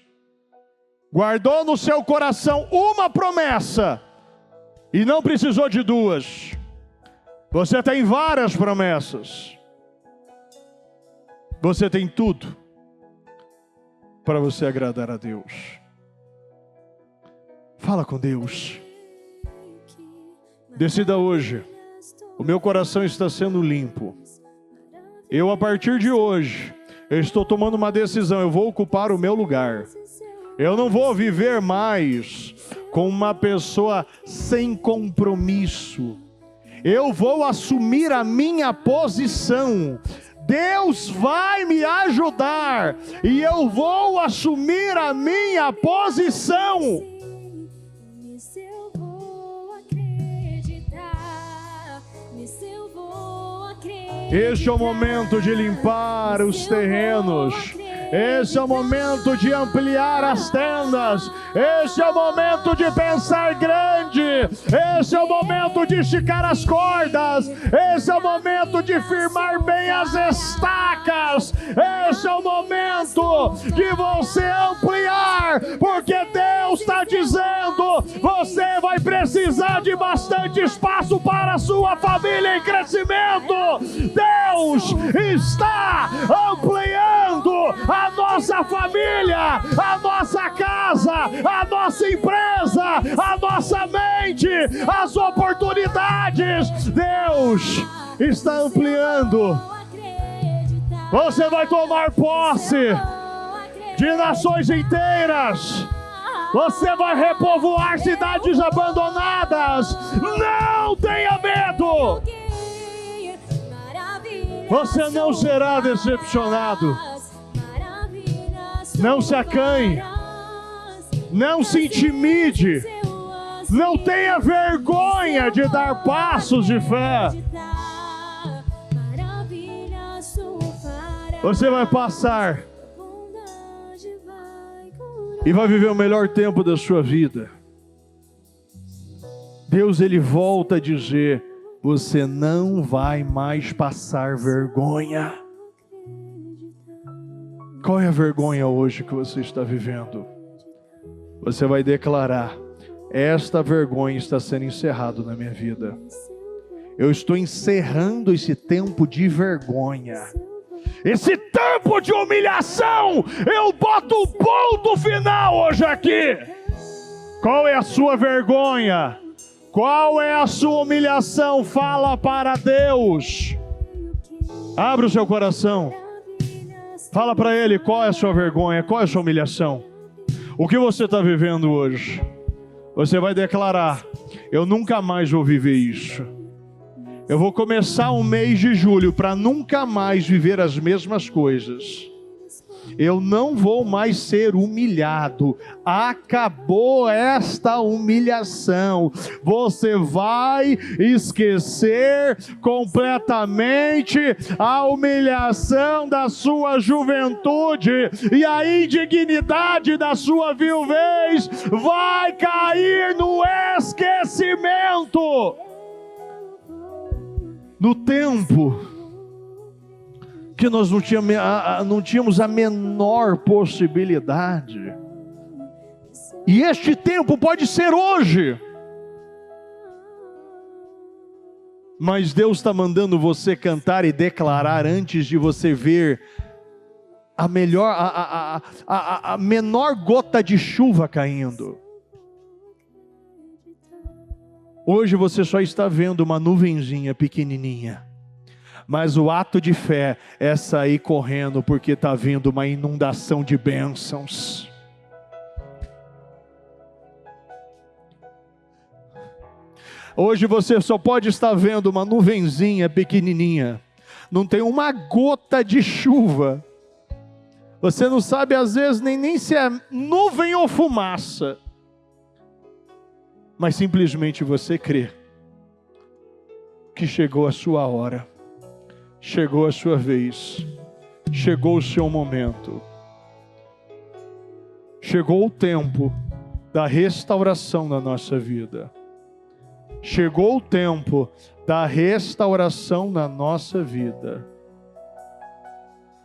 Guardou no seu coração uma promessa e não precisou de duas. Você tem várias promessas. Você tem tudo para você agradar a Deus. Fala com Deus. Decida hoje. O meu coração está sendo limpo. Eu, a partir de hoje, eu estou tomando uma decisão. Eu vou ocupar o meu lugar. Eu não vou viver mais com uma pessoa sem compromisso. Eu vou assumir a minha posição. Deus vai me ajudar e eu vou assumir a minha posição. Este é o momento de limpar os terrenos. Esse é o momento de ampliar as tendas. Esse é o momento de pensar grande. Esse é o momento de esticar as cordas. Esse é o momento de firmar bem as estacas. Esse é o momento de você ampliar, porque Deus está dizendo: você vai precisar de bastante espaço para a sua família em crescimento. Deus está ampliando a nossa família, a nossa casa, a nossa empresa, a nossa mente, as oportunidades. Deus está ampliando. Você vai tomar posse de nações inteiras. Você vai repovoar cidades abandonadas. Não tenha medo. Você não será decepcionado. Não se acanhe. Não se intimide. Não tenha vergonha de dar passos de fé. Você vai passar e vai viver o melhor tempo da sua vida. Deus, Ele volta a dizer: você não vai mais passar vergonha. Qual é a vergonha hoje que você está vivendo? Você vai declarar: esta vergonha está sendo encerrada na minha vida. Eu estou encerrando esse tempo de vergonha. Esse tempo de humilhação, eu boto o ponto final hoje aqui. Qual é a sua vergonha? Qual é a sua humilhação? Fala para Deus. Abre o seu coração. Fala para Ele qual é a sua vergonha, qual é a sua humilhação. O que você está vivendo hoje? Você vai declarar: eu nunca mais vou viver isso. Eu vou começar um mês de julho para nunca mais viver as mesmas coisas. Eu não vou mais ser humilhado. Acabou esta humilhação. Você vai esquecer completamente a humilhação da sua juventude e a indignidade da sua viuvez vai cair no esquecimento. No tempo que nós não tínhamos a menor possibilidade. E este tempo pode ser hoje. Mas Deus está mandando você cantar e declarar antes de você ver a menor gota de chuva caindo. Hoje você só está vendo uma nuvenzinha pequenininha. Mas o ato de fé é sair correndo, porque está vindo uma inundação de bênçãos. Hoje você só pode estar vendo uma nuvenzinha pequenininha. Não tem uma gota de chuva. Você não sabe às vezes nem se é nuvem ou fumaça. Mas simplesmente você crê que chegou a sua hora. Chegou a sua vez, chegou o seu momento, chegou o tempo da restauração da nossa vida, chegou o tempo da restauração na nossa vida.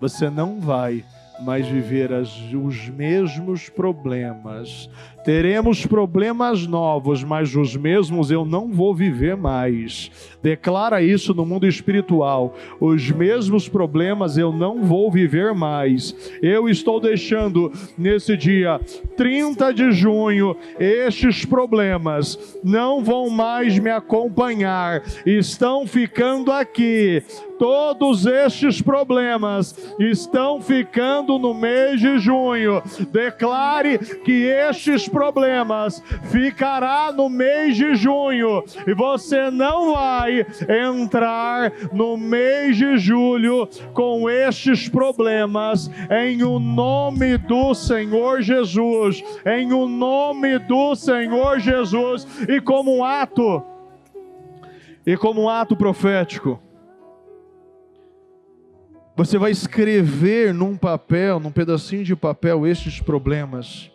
Você não vai mais viver os mesmos problemas. Teremos problemas novos, mas os mesmos eu não vou viver mais. Declara isso no mundo espiritual. Os mesmos problemas eu não vou viver mais. Eu estou deixando nesse dia 30 de junho, estes problemas não vão mais me acompanhar. Estão ficando aqui. Todos estes problemas estão ficando no mês de junho. Declare que estes problemas ficará no mês de junho e você não vai entrar no mês de julho com estes problemas, em o nome do Senhor Jesus, em o nome do Senhor Jesus. E como um ato profético, você vai escrever num pedacinho de papel estes problemas.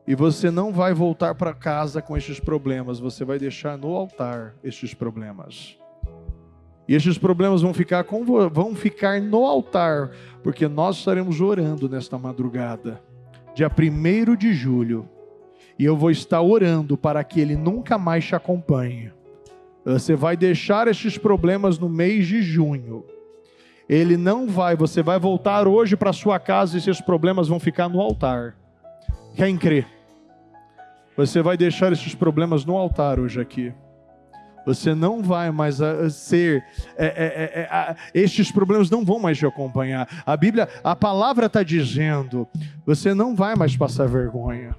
E você não vai voltar para casa com estes problemas. Você vai deixar no altar estes problemas. E estes problemas vão ficar no altar. Porque nós estaremos orando nesta madrugada. Dia 1º de julho. E eu vou estar orando para que ele nunca mais te acompanhe. Você vai deixar estes problemas no mês de junho. Você vai voltar hoje para sua casa e esses problemas vão ficar no altar. Quem crê? Você vai deixar esses problemas no altar hoje aqui. Você não vai mais ser, estes problemas não vão mais te acompanhar. A palavra está dizendo, você não vai mais passar vergonha.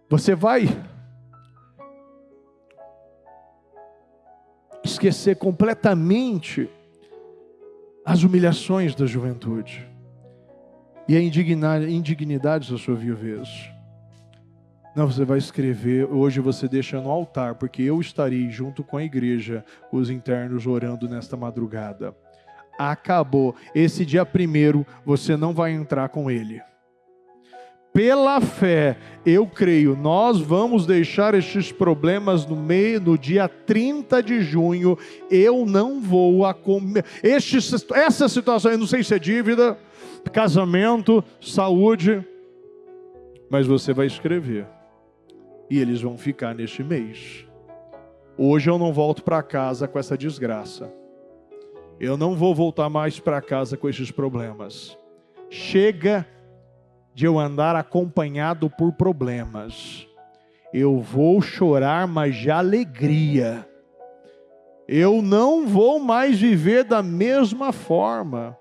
Você vai esquecer completamente as humilhações da juventude e a indignidade da sua viuvez. Não, você vai escrever, hoje você deixa no altar, porque eu estarei junto com a igreja, os internos, orando nesta madrugada. Acabou. Esse dia 1º, você não vai entrar com ele. Pela fé, eu creio, nós vamos deixar estes problemas no dia 30 de junho, eu não vou essa situação, eu não sei se é dívida, casamento, saúde, mas você vai escrever. E eles vão ficar neste mês. Hoje eu não volto para casa com essa desgraça. Eu não vou voltar mais para casa com esses problemas. Chega de eu andar acompanhado por problemas. Eu vou chorar, mas de alegria. Eu não vou mais viver da mesma forma.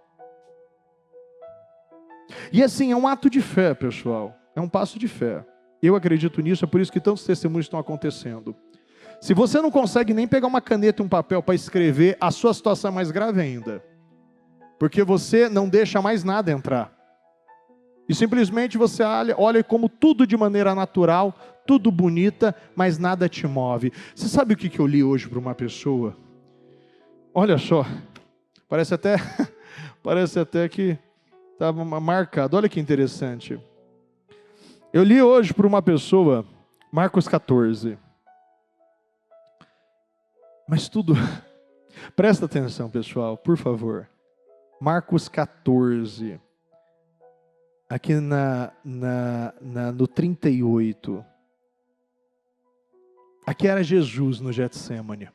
E assim, é um ato de fé, pessoal. É um passo de fé. Eu acredito nisso, é por isso que tantos testemunhos estão acontecendo. Se você não consegue nem pegar uma caneta e um papel para escrever, a sua situação é mais grave ainda. Porque você não deixa mais nada entrar. E simplesmente você olha como tudo de maneira natural, tudo bonita, mas nada te move. Você sabe o que eu li hoje para uma pessoa? Olha só, parece até que estava marcado. Olha que interessante. Eu li hoje para uma pessoa, Marcos 14. Mas tudo, presta atenção, pessoal, por favor. Marcos 14. Aqui no 38. Aqui era Jesus no Getsêmani.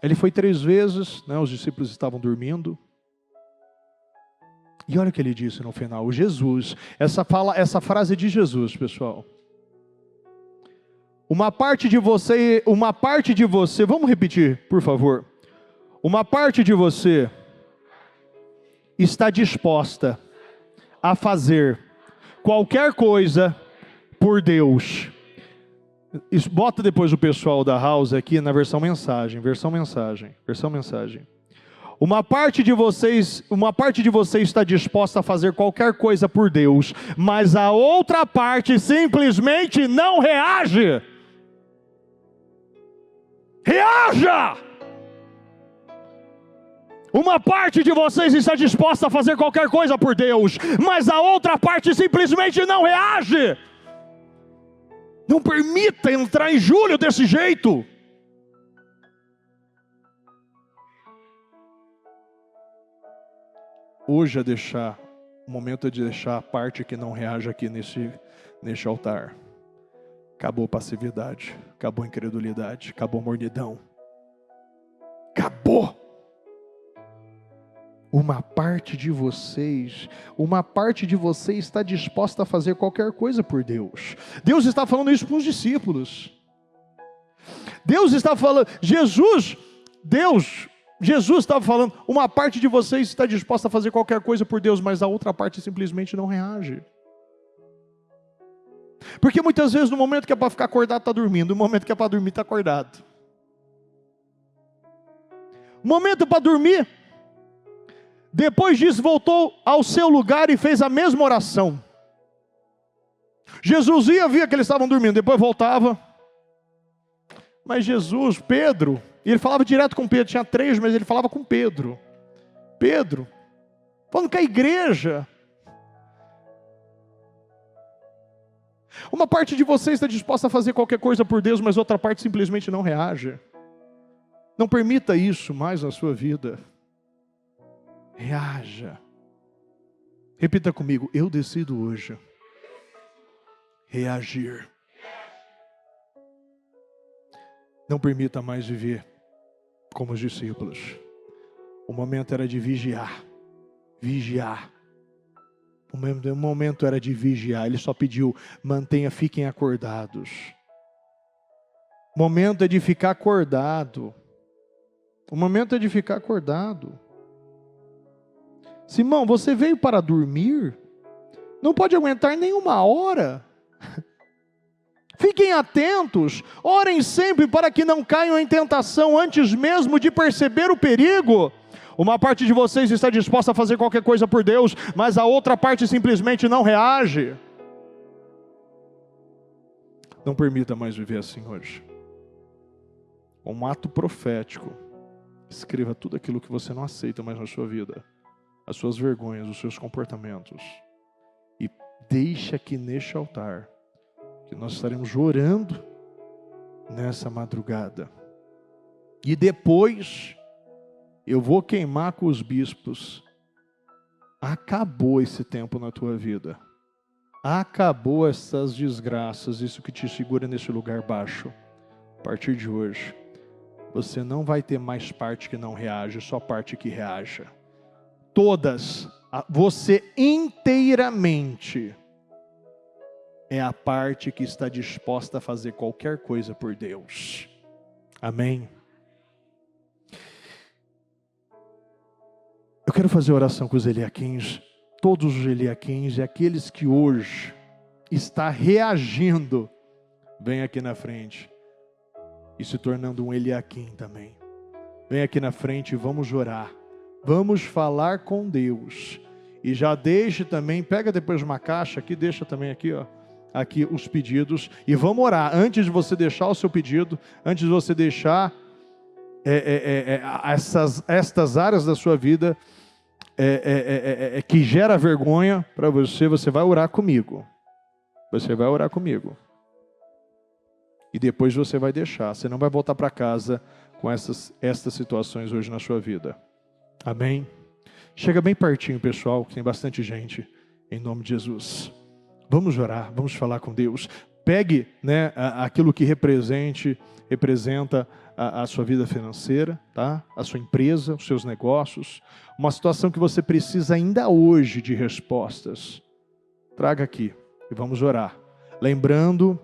Ele foi 3 vezes, né, os discípulos estavam dormindo. E olha o que ele disse no final, Jesus, essa frase de Jesus, pessoal. Uma parte de você, vamos repetir, por favor. Uma parte de você está disposta a fazer qualquer coisa por Deus. Bota depois o pessoal da House aqui na versão mensagem. Uma parte de vocês está disposta a fazer qualquer coisa por Deus, mas a outra parte simplesmente não reage. Reaja! Uma parte de vocês está disposta a fazer qualquer coisa por Deus, mas a outra parte simplesmente não reage. Não permita entrar em julho desse jeito. Hoje o momento é de deixar a parte que não reage aqui neste altar. Acabou a passividade, acabou a incredulidade, acabou a mornidão. Acabou. Uma parte de vocês está disposta a fazer qualquer coisa por Deus. Deus está falando isso para os discípulos. Deus está falando, Jesus estava falando, uma parte de vocês está disposta a fazer qualquer coisa por Deus, mas a outra parte simplesmente não reage. Porque muitas vezes no momento que é para ficar acordado está dormindo, no momento que é para dormir está acordado. O momento para dormir, depois disso voltou ao seu lugar e fez a mesma oração. Jesus via que eles estavam dormindo, depois voltava. Mas Jesus, Pedro, e ele falava direto com Pedro, tinha 3, mas ele falava com Pedro. Pedro, falando com a igreja. Uma parte de vocês está disposta a fazer qualquer coisa por Deus, mas outra parte simplesmente não reage. Não permita isso mais na sua vida. Reaja. Repita comigo, eu decido hoje reagir. Não permita mais viver como os discípulos. O momento era de vigiar. O momento era de vigiar. Ele só pediu, fiquem acordados. O momento é de ficar acordado. O momento é de ficar acordado. Simão, você veio para dormir? Não pode aguentar nenhuma hora. Fiquem atentos, orem sempre para que não caiam em tentação antes mesmo de perceber o perigo. Uma parte de vocês está disposta a fazer qualquer coisa por Deus, mas a outra parte simplesmente não reage. Não permita mais viver assim hoje. Um ato profético. Escreva tudo aquilo que você não aceita mais na sua vida. As suas vergonhas, os seus comportamentos. E deixe aqui neste altar, que nós estaremos orando nessa madrugada. E depois, eu vou queimar com os bispos. Acabou esse tempo na tua vida. Acabou essas desgraças, isso que te segura nesse lugar baixo. A partir de hoje, você não vai ter mais parte que não reage, só parte que reaja. Todas, você inteiramente é a parte que está disposta a fazer qualquer coisa por Deus. Amém? Eu quero fazer oração com os Eliaquins, todos os Eliaquins e aqueles que hoje está reagindo, vem aqui na frente e se tornando um Eliaquim também. Vem aqui na frente e vamos orar. Vamos falar com Deus. E já deixe também, pega depois uma caixa aqui, deixa também aqui, ó. Aqui os pedidos. E vamos orar. Antes de você deixar o seu pedido, antes de você deixar estas áreas da sua vida que gera vergonha para você, você vai orar comigo. Você vai orar comigo. E depois você vai deixar. Você não vai voltar para casa com estas situações hoje na sua vida. Amém? Chega bem pertinho, pessoal, que tem bastante gente, em nome de Jesus. Vamos orar, vamos falar com Deus. Pegue, né, aquilo que representa a sua vida financeira, tá? A sua empresa, os seus negócios. Uma situação que você precisa ainda hoje de respostas. Traga aqui e vamos orar. Lembrando,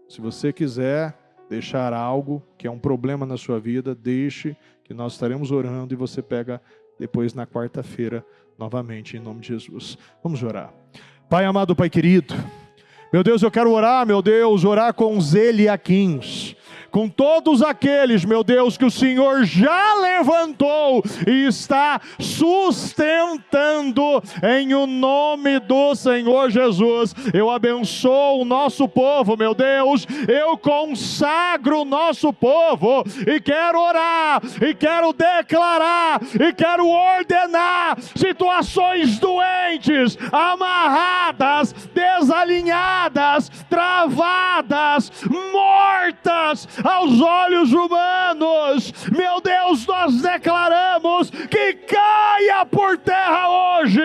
se você quiser deixar algo que é um problema na sua vida, deixe, que nós estaremos orando e você pega depois na quarta-feira novamente, em nome de Jesus. Vamos orar. Pai amado, Pai querido, meu Deus, eu quero orar, meu Deus, orar com os Eliaquins, com todos aqueles, meu Deus, que o Senhor já levantou e está sustentando em o nome do Senhor Jesus. Eu abençoo o nosso povo, meu Deus, eu consagro o nosso povo e quero orar, e quero declarar, e quero ordenar situações doentes, amarradas, desalinhadas, travadas, mortas aos olhos humanos. Meu Deus, nós declaramos que caia por terra hoje.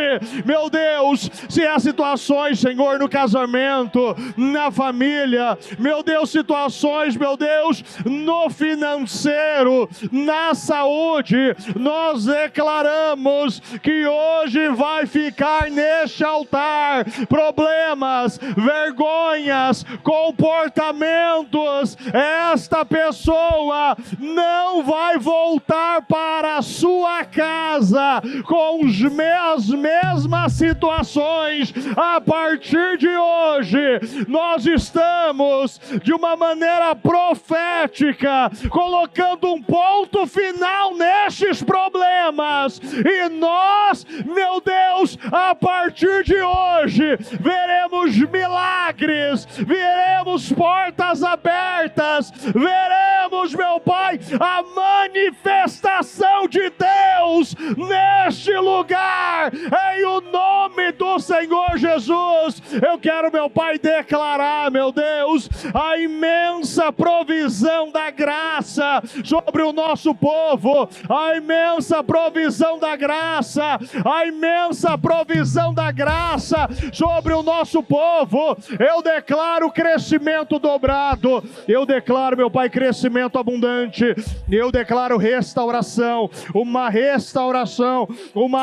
Meu Deus, se há situações, Senhor, no casamento, na família, meu Deus, situações, meu Deus, no financeiro, na saúde, nós declaramos que hoje vai ficar neste altar problemas, vergonhas, comportamentos. Esta pessoa não vai voltar para a sua casa com as mesmas situações. A partir de hoje, nós estamos de uma maneira profética colocando um ponto final nestes problemas, e nós, meu Deus, a partir de hoje veremos milagres, veremos portas abertas, veremos, meu Pai, a manifestação de Deus neste lugar, em o nome do Senhor Jesus. Eu quero, meu Pai, declarar, meu Deus, a imensa provisão da graça sobre o nosso povo, a imensa provisão da graça, a imensa provisão da graça sobre o nosso povo. Eu declaro crescimento dobrado, eu declaro, meu Pai, crescimento abundante, eu declaro restauração, uma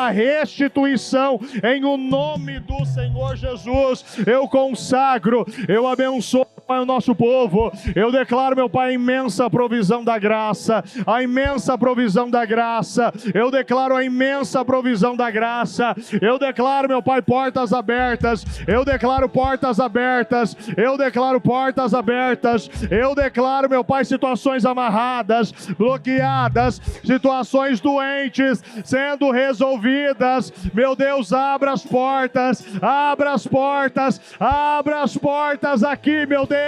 restituição, em o nome do Senhor Jesus. Eu consagro, eu abençoo Pai, o nosso povo. Eu declaro, meu Pai, a imensa provisão da graça, a imensa provisão da graça. Eu declaro a imensa provisão da graça. Eu declaro, meu Pai, portas abertas. Eu declaro portas abertas. Eu declaro portas abertas. Eu declaro, meu Pai, situações amarradas, bloqueadas, situações doentes sendo resolvidas. Meu Deus, abra as portas, abra as portas, abra as portas aqui, meu Deus.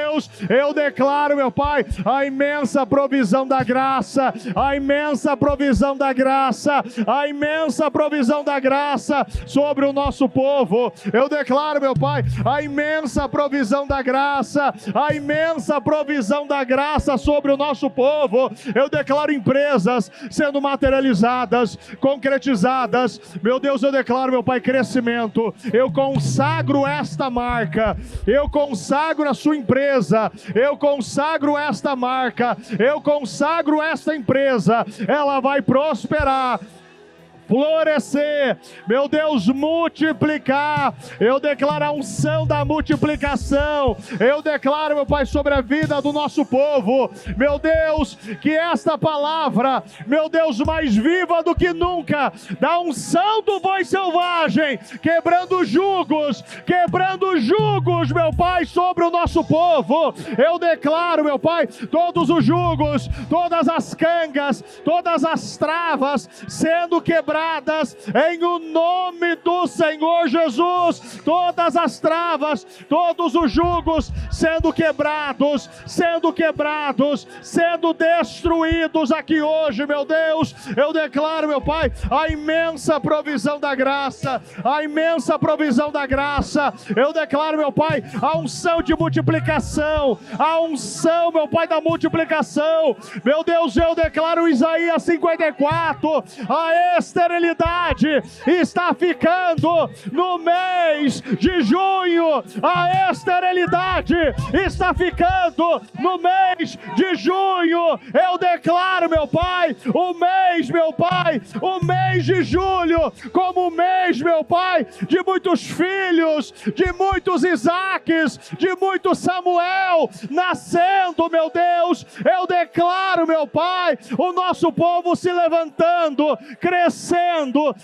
Eu declaro, meu Pai, a imensa provisão da graça, a imensa provisão da graça, a imensa provisão da graça sobre o nosso povo. Eu declaro, meu Pai, a imensa provisão da graça, a imensa provisão da graça sobre o nosso povo. Eu declaro empresas sendo materializadas, concretizadas. Meu Deus, eu declaro, meu Pai, crescimento. Eu consagro esta marca, eu consagro a sua empresa, eu consagro esta marca, eu consagro esta empresa. Ela vai prosperar, florescer, meu Deus, multiplicar. Eu declaro a unção da multiplicação. Eu declaro, meu Pai, sobre a vida do nosso povo, meu Deus, que esta palavra, meu Deus, mais viva do que nunca, da unção do boi selvagem, quebrando julgos, meu Pai, sobre o nosso povo. Eu declaro, meu Pai, todos os julgos, todas as cangas, todas as travas sendo quebradas em o nome do Senhor Jesus. Todas as travas, todos os julgos sendo quebrados, sendo destruídos aqui hoje, meu Deus. Eu declaro, meu Pai, a imensa provisão da graça, a imensa provisão da graça. Eu declaro, meu Pai, a unção de multiplicação, a unção, meu Pai, da multiplicação. Meu Deus, eu declaro Isaías 54, a esterilidade está ficando no mês de junho, a esterilidade está ficando no mês de junho. Eu declaro, meu Pai, o mês, meu Pai, o mês de julho como o mês, meu Pai, de muitos filhos, de muitos Isaques, de muito Samuel nascendo, meu Deus. Eu declaro, meu Pai, o nosso povo se levantando, crescendo,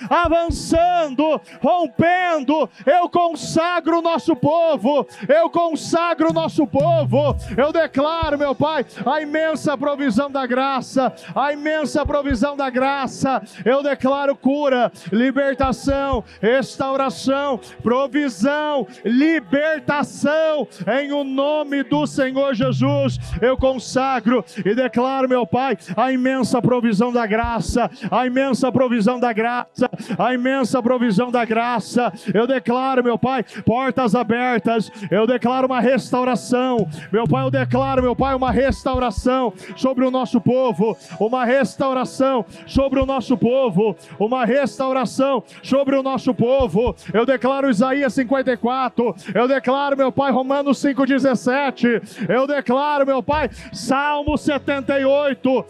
avançando, rompendo. Eu consagro o nosso povo, eu consagro o nosso povo. Eu declaro, meu Pai, a imensa provisão da graça, a imensa provisão da graça. Eu declaro cura, libertação, restauração, provisão, libertação, em o nome do Senhor Jesus. Eu consagro e declaro, meu Pai, a imensa provisão da graça, a imensa provisão da graça, a imensa provisão da graça. Eu declaro, meu Pai, portas abertas. Eu declaro uma restauração, meu Pai. Eu declaro, meu Pai, uma restauração sobre o nosso povo, uma restauração sobre o nosso povo, uma restauração sobre o nosso povo. Eu declaro Isaías 54, eu declaro, meu Pai, Romanos 5,17, eu declaro, meu Pai, Salmo 78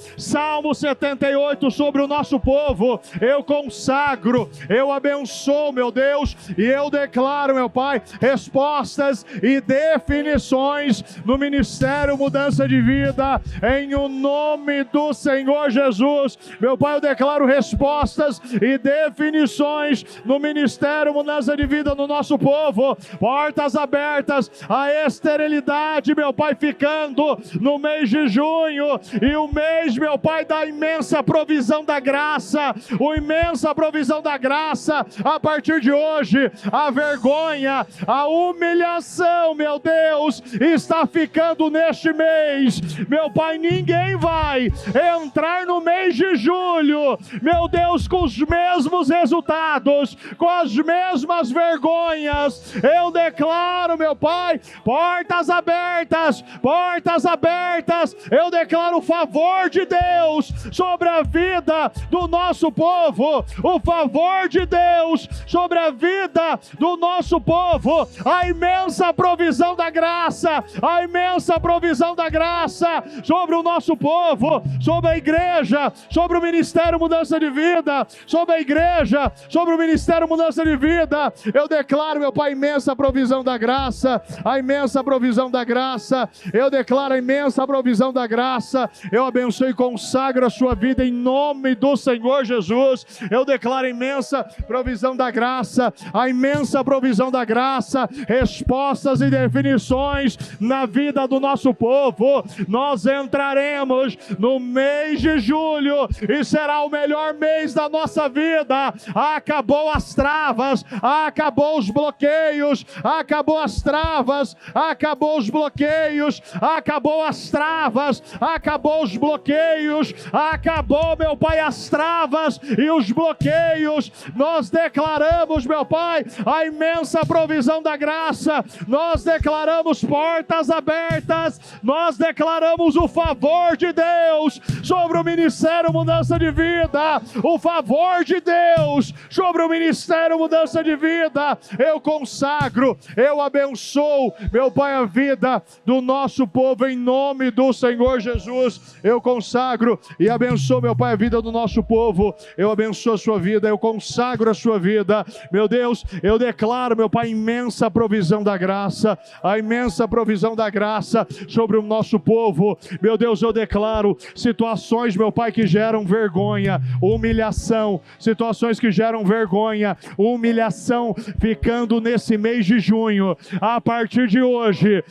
sobre o nosso povo. Eu consagro, eu abençoo, meu Deus, e eu declaro, meu Pai, respostas e definições no Ministério Mudança de Vida, em o nome do Senhor Jesus. Meu Pai, eu declaro respostas e definições no Ministério Mudança de Vida no nosso povo. Portas abertas, a esterilidade, meu Pai, ficando no mês de junho, e o mês, meu Pai, da imensa provisão da graça, a imensa provisão da graça. A partir de hoje, a vergonha, a humilhação, meu Deus, está ficando neste mês. Meu Pai, ninguém vai entrar no mês de julho, meu Deus, com os mesmos resultados, com as mesmas vergonhas. Eu declaro, meu Pai, portas abertas, portas abertas. Eu declaro o favor de Deus sobre a vida do nosso povo. povo, o favor de Deus sobre a vida do nosso povo, a imensa provisão da graça, a imensa provisão da graça sobre o nosso povo, sobre a igreja, sobre o Ministério Mudança de Vida, sobre a igreja, sobre o Ministério Mudança de Vida. Eu declaro, meu Pai, a imensa provisão da graça, a imensa provisão da graça. Eu declaro a imensa provisão da graça. Eu abençoo e consagro a sua vida em nome do Senhor Jesus. Eu declaro a imensa provisão da graça, a imensa provisão da graça, respostas e definições na vida do nosso povo. Nós entraremos no mês de julho e será o melhor mês da nossa vida. Acabou as travas, acabou os bloqueios, acabou as travas, acabou os bloqueios, acabou as travas, acabou os bloqueios, acabou, meu Pai, as travas e os bloqueios. Nós declaramos, meu Pai, a imensa provisão da graça. Nós declaramos portas abertas. Nós declaramos o favor de Deus sobre o Ministério Mudança de Vida. O favor de Deus sobre o Ministério Mudança de Vida. Eu consagro, eu abençoo, meu Pai, a vida do nosso povo em nome do Senhor Jesus. Eu consagro e abençoo, meu Pai, a vida do nosso povo. Eu abençoo a sua vida, eu consagro a sua vida. Meu Deus, eu declaro, meu Pai, imensa provisão da graça, a imensa provisão da graça sobre o nosso povo. Meu Deus, eu declaro situações, meu Pai, que geram vergonha, humilhação, situações que geram vergonha, humilhação, ficando nesse mês de junho. A partir de hoje,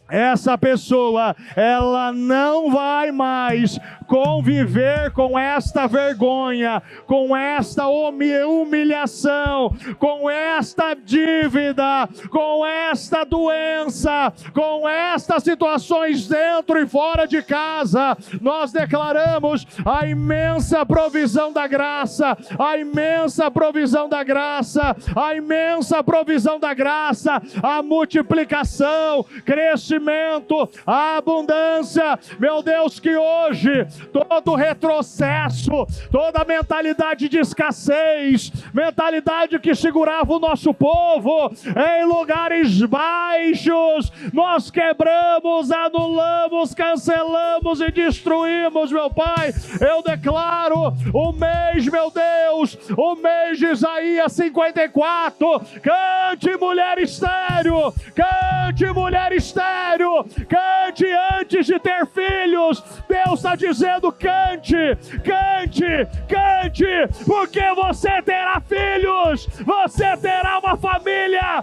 essa pessoa, ela não vai mais conviver com esta vergonha, com esta humilhação, com esta dívida, com esta doença, com estas situações dentro e fora de casa. Nós declaramos a imensa provisão da graça, a imensa provisão da graça, a imensa provisão da graça, a multiplicação, crescimento, a abundância. Meu Deus, que hoje todo retrocesso, toda mentalidade de escassez, mentalidade que segurava o nosso povo em lugares baixos, nós quebramos, anulamos, cancelamos e destruímos, meu Pai. Eu declaro o mês, meu Deus, o mês de Isaías 54. Cante, mulher estéril, cante, mulher estéril, cante antes de ter filhos. Deus está dizendo: cante, cante, cante, porque você terá filhos, você terá uma família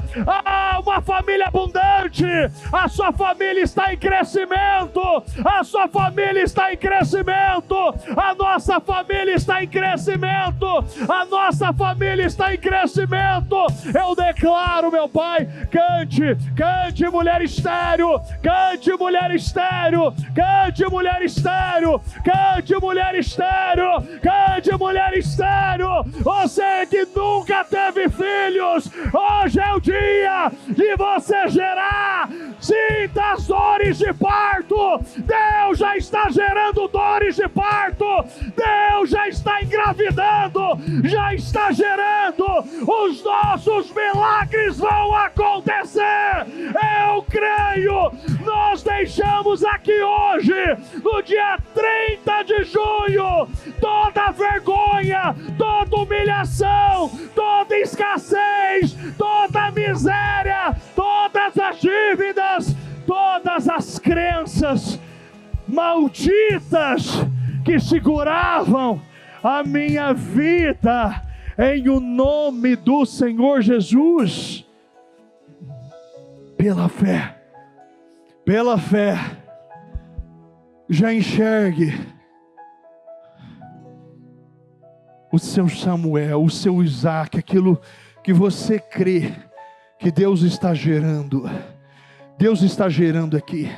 abundante. A sua família está em crescimento, a sua família está em crescimento, a nossa família está em crescimento, a nossa família está em crescimento. Eu declaro, meu Pai, cante, cante, mulher estéril, cante, mulher estéril, cante, mulher estéril, cante, mulher estéril, cante, mulher estéril. Você que nunca teve filhos, hoje é o dia de você gerar. Sinta as dores de parto. Deus já está gerando dores de parto. Deus já está engravidando, já está gerando. Os nossos milagres vão acontecer. Eu creio. Nós deixamos aqui hoje, no dia 30 de junho, toda vergonha, toda humilhação, toda escassez, toda miséria, todas as dívidas, todas as crenças malditas que seguravam a minha vida, em o nome do Senhor Jesus. Pela fé, já enxergue o seu Samuel, o seu Isaac, aquilo que você crê que Deus está gerando. Deus está gerando aqui.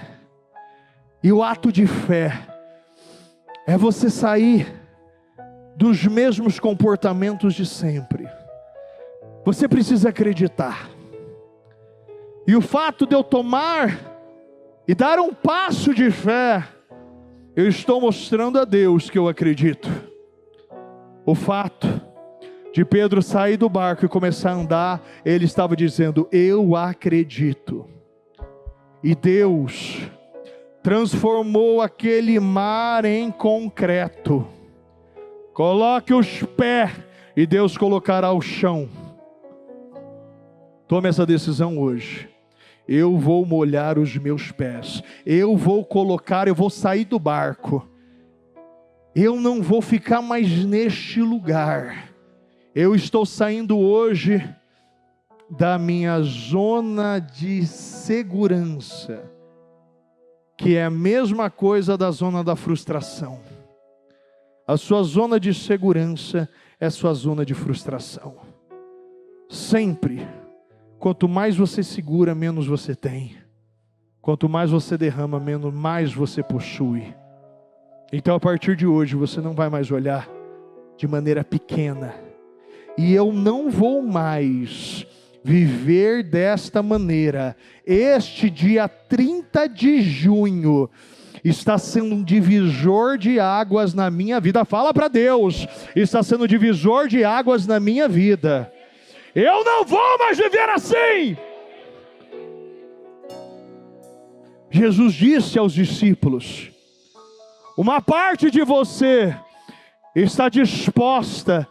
E o ato de fé é você sair dos mesmos comportamentos de sempre. Você precisa acreditar. E o fato de eu tomar e dar um passo de fé, eu estou mostrando a Deus que eu acredito. O fato de Pedro sair do barco e começar a andar, ele estava dizendo: eu acredito. E Deus transformou aquele mar em concreto. Coloque os pés e Deus colocará o chão. Tome essa decisão hoje. Eu vou molhar os meus pés. Eu vou sair do barco. Eu não vou ficar mais neste lugar. Eu estou saindo hoje da minha zona de segurança, que é a mesma coisa da zona da frustração. A sua zona de segurança é a sua zona de frustração. Sempre, quanto mais você segura, menos você tem. Quanto mais você derrama, mais você possui. Então, a partir de hoje, você não vai mais olhar de maneira pequena. E eu não vou mais viver desta maneira. Este dia 30 de junho está sendo um divisor de águas na minha vida. Fala para Deus: está sendo um divisor de águas na minha vida. Eu não vou mais viver assim. Jesus disse aos discípulos: uma parte de você está disposta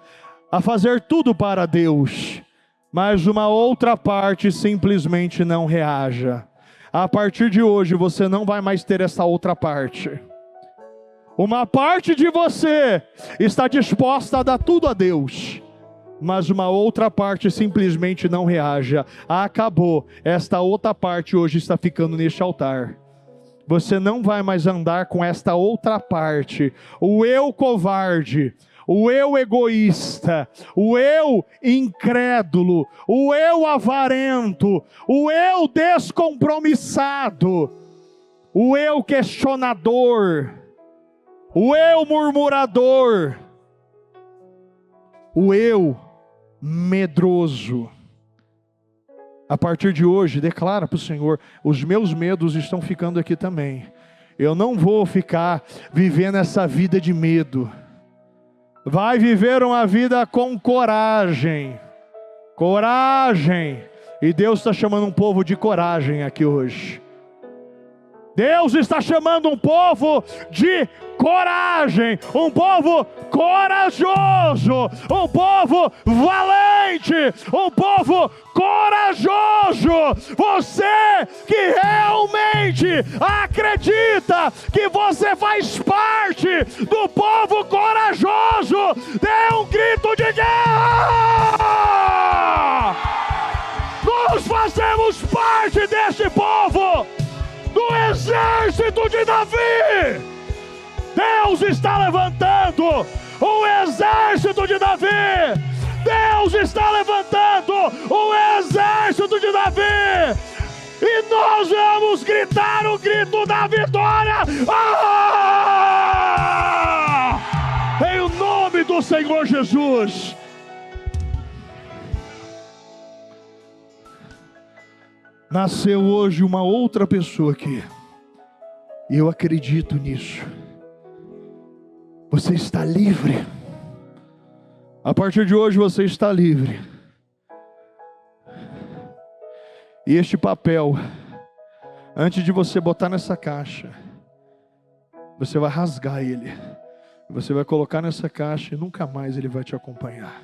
a fazer tudo para Deus, mas uma outra parte simplesmente não reaja. A partir de hoje você não vai mais ter essa outra parte. Uma parte de você está disposta a dar tudo a Deus, mas uma outra parte simplesmente não reaja. Acabou. Esta outra parte hoje está ficando neste altar. Você não vai mais andar com esta outra parte. O eu covarde, o eu egoísta, o eu incrédulo, o eu avarento, o eu descompromissado, o eu questionador, o eu murmurador, o eu medroso. A partir de hoje, declara para o Senhor: os meus medos estão ficando aqui também. Eu não vou ficar vivendo essa vida de medo. Vai viver uma vida com coragem. Coragem. E Deus está chamando um povo de coragem aqui hoje. Deus está chamando um povo de coragem, um povo corajoso, um povo valente, um povo corajoso. Você que realmente acredita que você faz parte do povo corajoso, dê um grito de guerra! Nós fazemos parte deste povo, do exército de Davi. Deus está levantando o exército de Davi. Deus está levantando o exército de Davi. E nós vamos gritar o grito da vitória. Ah! Em o nome do Senhor Jesus. Nasceu hoje uma outra pessoa aqui. E eu acredito nisso. Você está livre. A partir de hoje você está livre. E este papel, antes de você botar nessa caixa, você vai rasgar ele. Você vai colocar nessa caixa e nunca mais ele vai te acompanhar.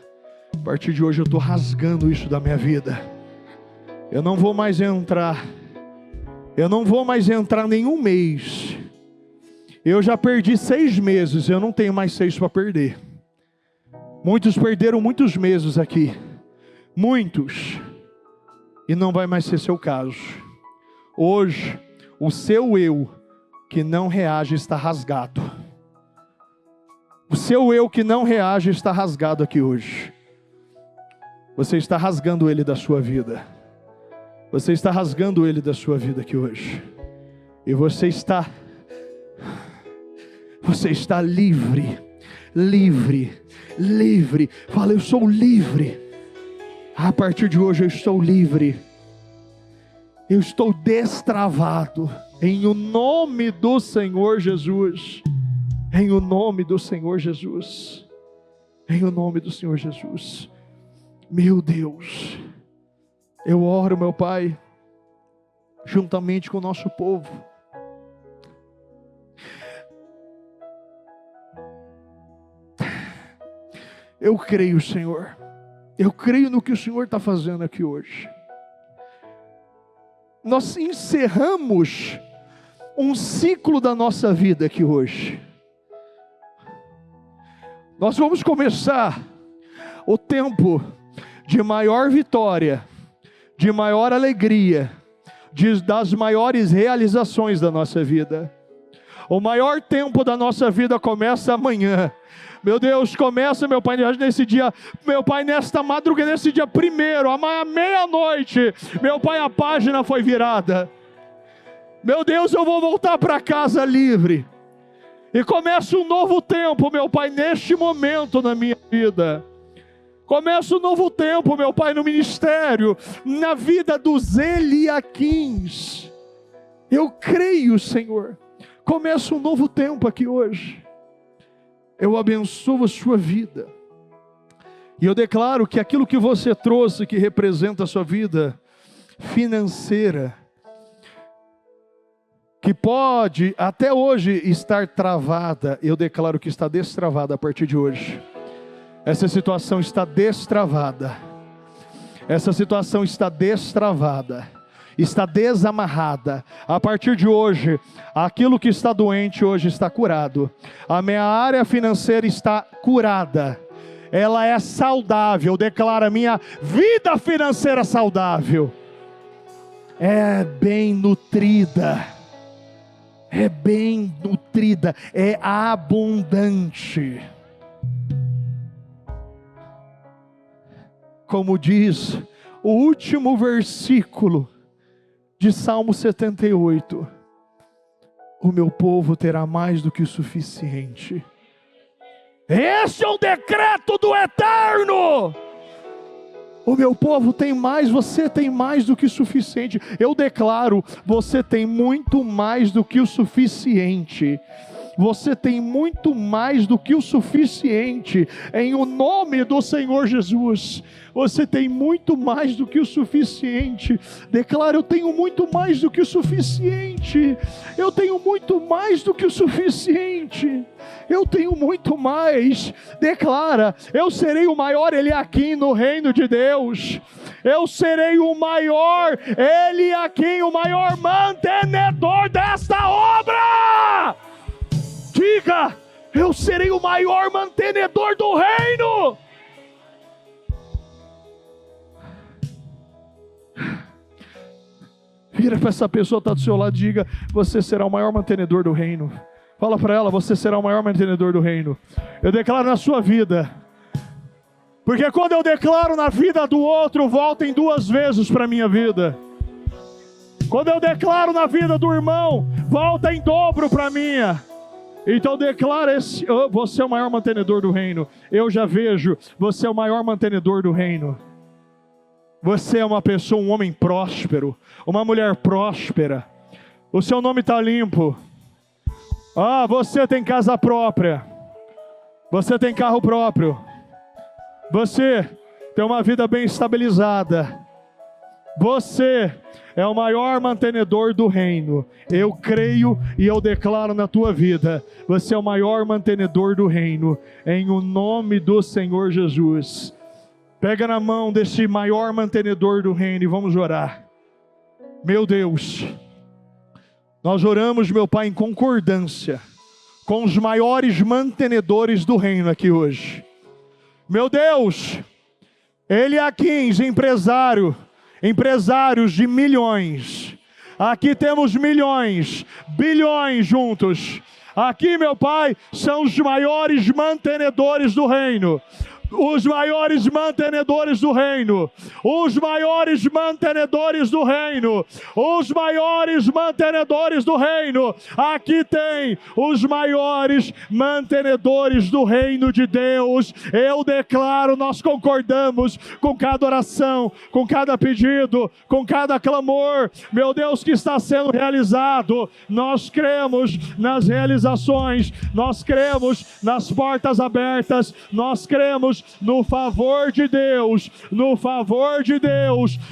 A partir de hoje eu estou rasgando isso da minha vida. Eu não vou mais entrar. Eu não vou mais entrar nenhum mês. Eu já perdi 6 meses. Eu não tenho mais 6 para perder. Muitos perderam muitos meses aqui. Muitos. E não vai mais ser seu caso. Hoje, o seu eu que não reage está rasgado. O seu eu que não reage está rasgado aqui hoje. Você está rasgando ele da sua vida. Você está rasgando ele da sua vida aqui hoje. E você está livre. Livre. Livre. Fala, eu sou livre. A partir de hoje eu estou livre. Eu estou destravado. Em o nome do Senhor Jesus. Em o nome do Senhor Jesus. Em o nome do Senhor Jesus. Meu Deus, eu oro, meu Pai, juntamente com o nosso povo. Eu creio, Senhor. Eu creio no que o Senhor está fazendo aqui hoje. Nós encerramos um ciclo da nossa vida aqui hoje. Nós vamos começar o tempo de maior vitória, de maior alegria, das maiores realizações da nossa vida. O maior tempo da nossa vida começa amanhã. Meu Deus, começa, meu Pai, nesse dia, meu Pai, nesta madrugada, nesse dia primeiro, à meia-noite, meu Pai, a página foi virada. Meu Deus, eu vou voltar para casa livre. E começa um novo tempo, meu Pai, neste momento na minha vida. Começa um novo tempo, meu Pai, no ministério, na vida dos Eliaquins. Eu creio, Senhor. Começa um novo tempo aqui hoje. Eu abençoo a sua vida. E eu declaro que aquilo que você trouxe, que representa a sua vida financeira, que pode até hoje estar travada, eu declaro que está destravada a partir de hoje. Essa situação está destravada. Essa situação está destravada. Está desamarrada. A partir de hoje, aquilo que está doente hoje está curado. A minha área financeira está curada. Ela é saudável. Declara minha vida financeira saudável. É bem nutrida. É bem nutrida. É abundante. Como diz o último versículo de Salmo 78, o meu povo terá mais do que o suficiente. Este é o decreto do Eterno. O meu povo tem mais, você tem mais do que o suficiente. Eu declaro, você tem muito mais do que o suficiente. Você tem muito mais do que o suficiente, em o nome do Senhor Jesus. Você tem muito mais do que o suficiente. Declara, eu tenho muito mais do que o suficiente. Eu tenho muito mais do que o suficiente. Eu tenho muito mais. Declara, eu serei o maior Eliaquim no reino de Deus. Eu serei o maior Eliaquim, o maior mantenedor desta obra. Diga, eu serei o maior mantenedor do reino. Vira para essa pessoa que está do seu lado e diga, você será o maior mantenedor do reino. Fala para ela, você será o maior mantenedor do reino. Eu declaro na sua vida. Porque quando eu declaro na vida do outro, voltem 2 vezes para a minha vida. Quando eu declaro na vida do irmão, volta em dobro para a minha. Então declara você é o maior mantenedor do reino. Eu já vejo, você é o maior mantenedor do reino. Você é uma pessoa, um homem próspero, uma mulher próspera. O seu nome está limpo. Você tem casa própria. Você tem carro próprio. Você tem uma vida bem estabilizada. Você é o maior mantenedor do reino. Eu creio e eu declaro na tua vida. Você é o maior mantenedor do reino. Em o nome do Senhor Jesus. Pega na mão desse maior mantenedor do reino e vamos orar. Meu Deus. Nós oramos, meu Pai, em concordância com os maiores mantenedores do reino aqui hoje. Meu Deus. Eliaquins, empresários de milhões. Aqui temos milhões, bilhões juntos. Aqui, meu Pai, são os maiores mantenedores do reino. os maiores mantenedores do reino, os maiores mantenedores do reino, os maiores mantenedores do reino. Aqui tem os maiores mantenedores do reino de Deus. Eu declaro, nós concordamos com cada oração, com cada pedido, com cada clamor, meu Deus, que está sendo realizado. Nós cremos nas realizações, nós cremos nas portas abertas, nós cremos no favor de Deus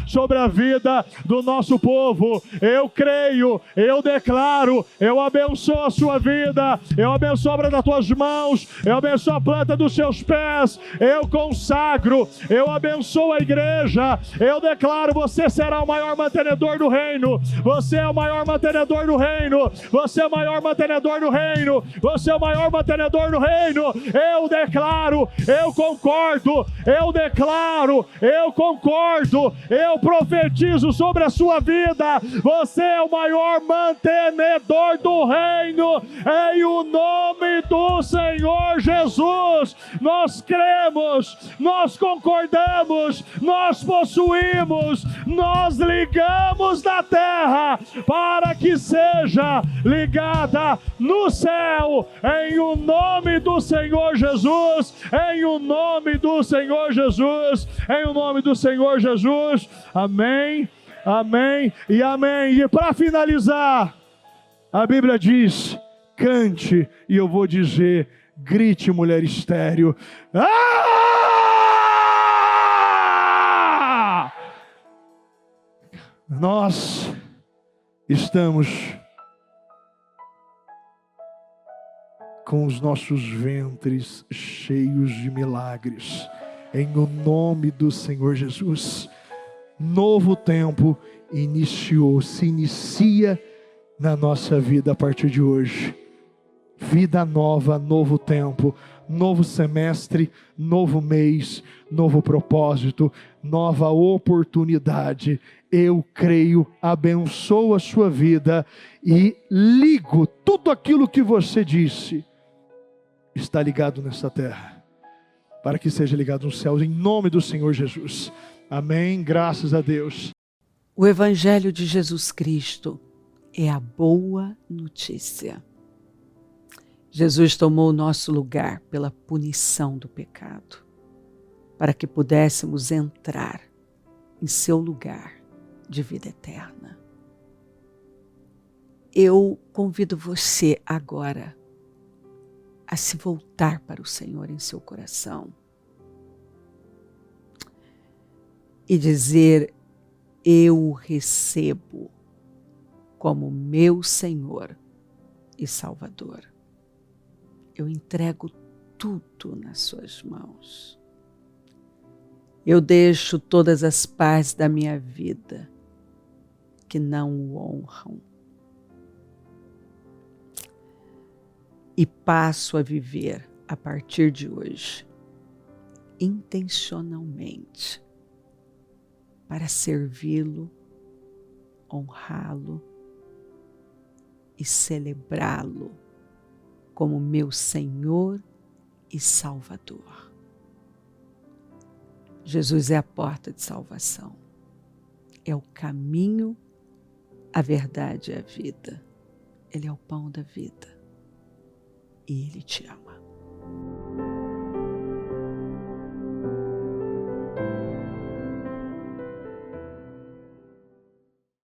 sobre a vida do nosso povo. Eu creio, eu declaro, eu abençoo a sua vida, eu abençoo a obra das tuas mãos, eu abençoo a planta dos seus pés, eu consagro, eu abençoo a igreja, eu declaro, você será o maior mantenedor do reino, você é o maior mantenedor do reino, você é o maior mantenedor do reino, você é o maior mantenedor do reino. Eu declaro, eu concordo, eu declaro, eu concordo, eu profetizo sobre a sua vida, você é o maior mantenedor do reino, em o nome do Senhor Jesus. Nós cremos, nós concordamos, nós possuímos, nós ligamos na terra para que seja ligada no céu, em o nome do Senhor Jesus, em o nome do Senhor Jesus, em o nome do Senhor Jesus. Amém, amém e amém. E para finalizar, a Bíblia diz: cante, e eu vou dizer, grite, mulher estéril. Ah! Nós estamos com os nossos ventres cheios de milagres, em o nome do Senhor Jesus. Novo tempo se inicia na nossa vida a partir de hoje. Vida nova, novo tempo, novo semestre, novo mês, novo propósito, nova oportunidade. Eu creio, abençoo a sua vida e ligo tudo aquilo que você disse. Está ligado nessa terra, para que seja ligado nos céus, em nome do Senhor Jesus. Amém, graças a Deus. O Evangelho de Jesus Cristo é a boa notícia. Jesus tomou o nosso lugar pela punição do pecado, para que pudéssemos entrar em seu lugar de vida eterna. Eu convido você agora a se voltar para o Senhor em seu coração e dizer: eu o recebo como meu Senhor e Salvador. Eu entrego tudo nas suas mãos. Eu deixo todas as partes da minha vida que não o honram e passo a viver a partir de hoje intencionalmente para servi-lo, honrá-lo e celebrá-lo como meu Senhor e Salvador. Jesus é a porta de salvação, é o caminho, a verdade e a vida. Ele é o pão da vida e Ele te ama.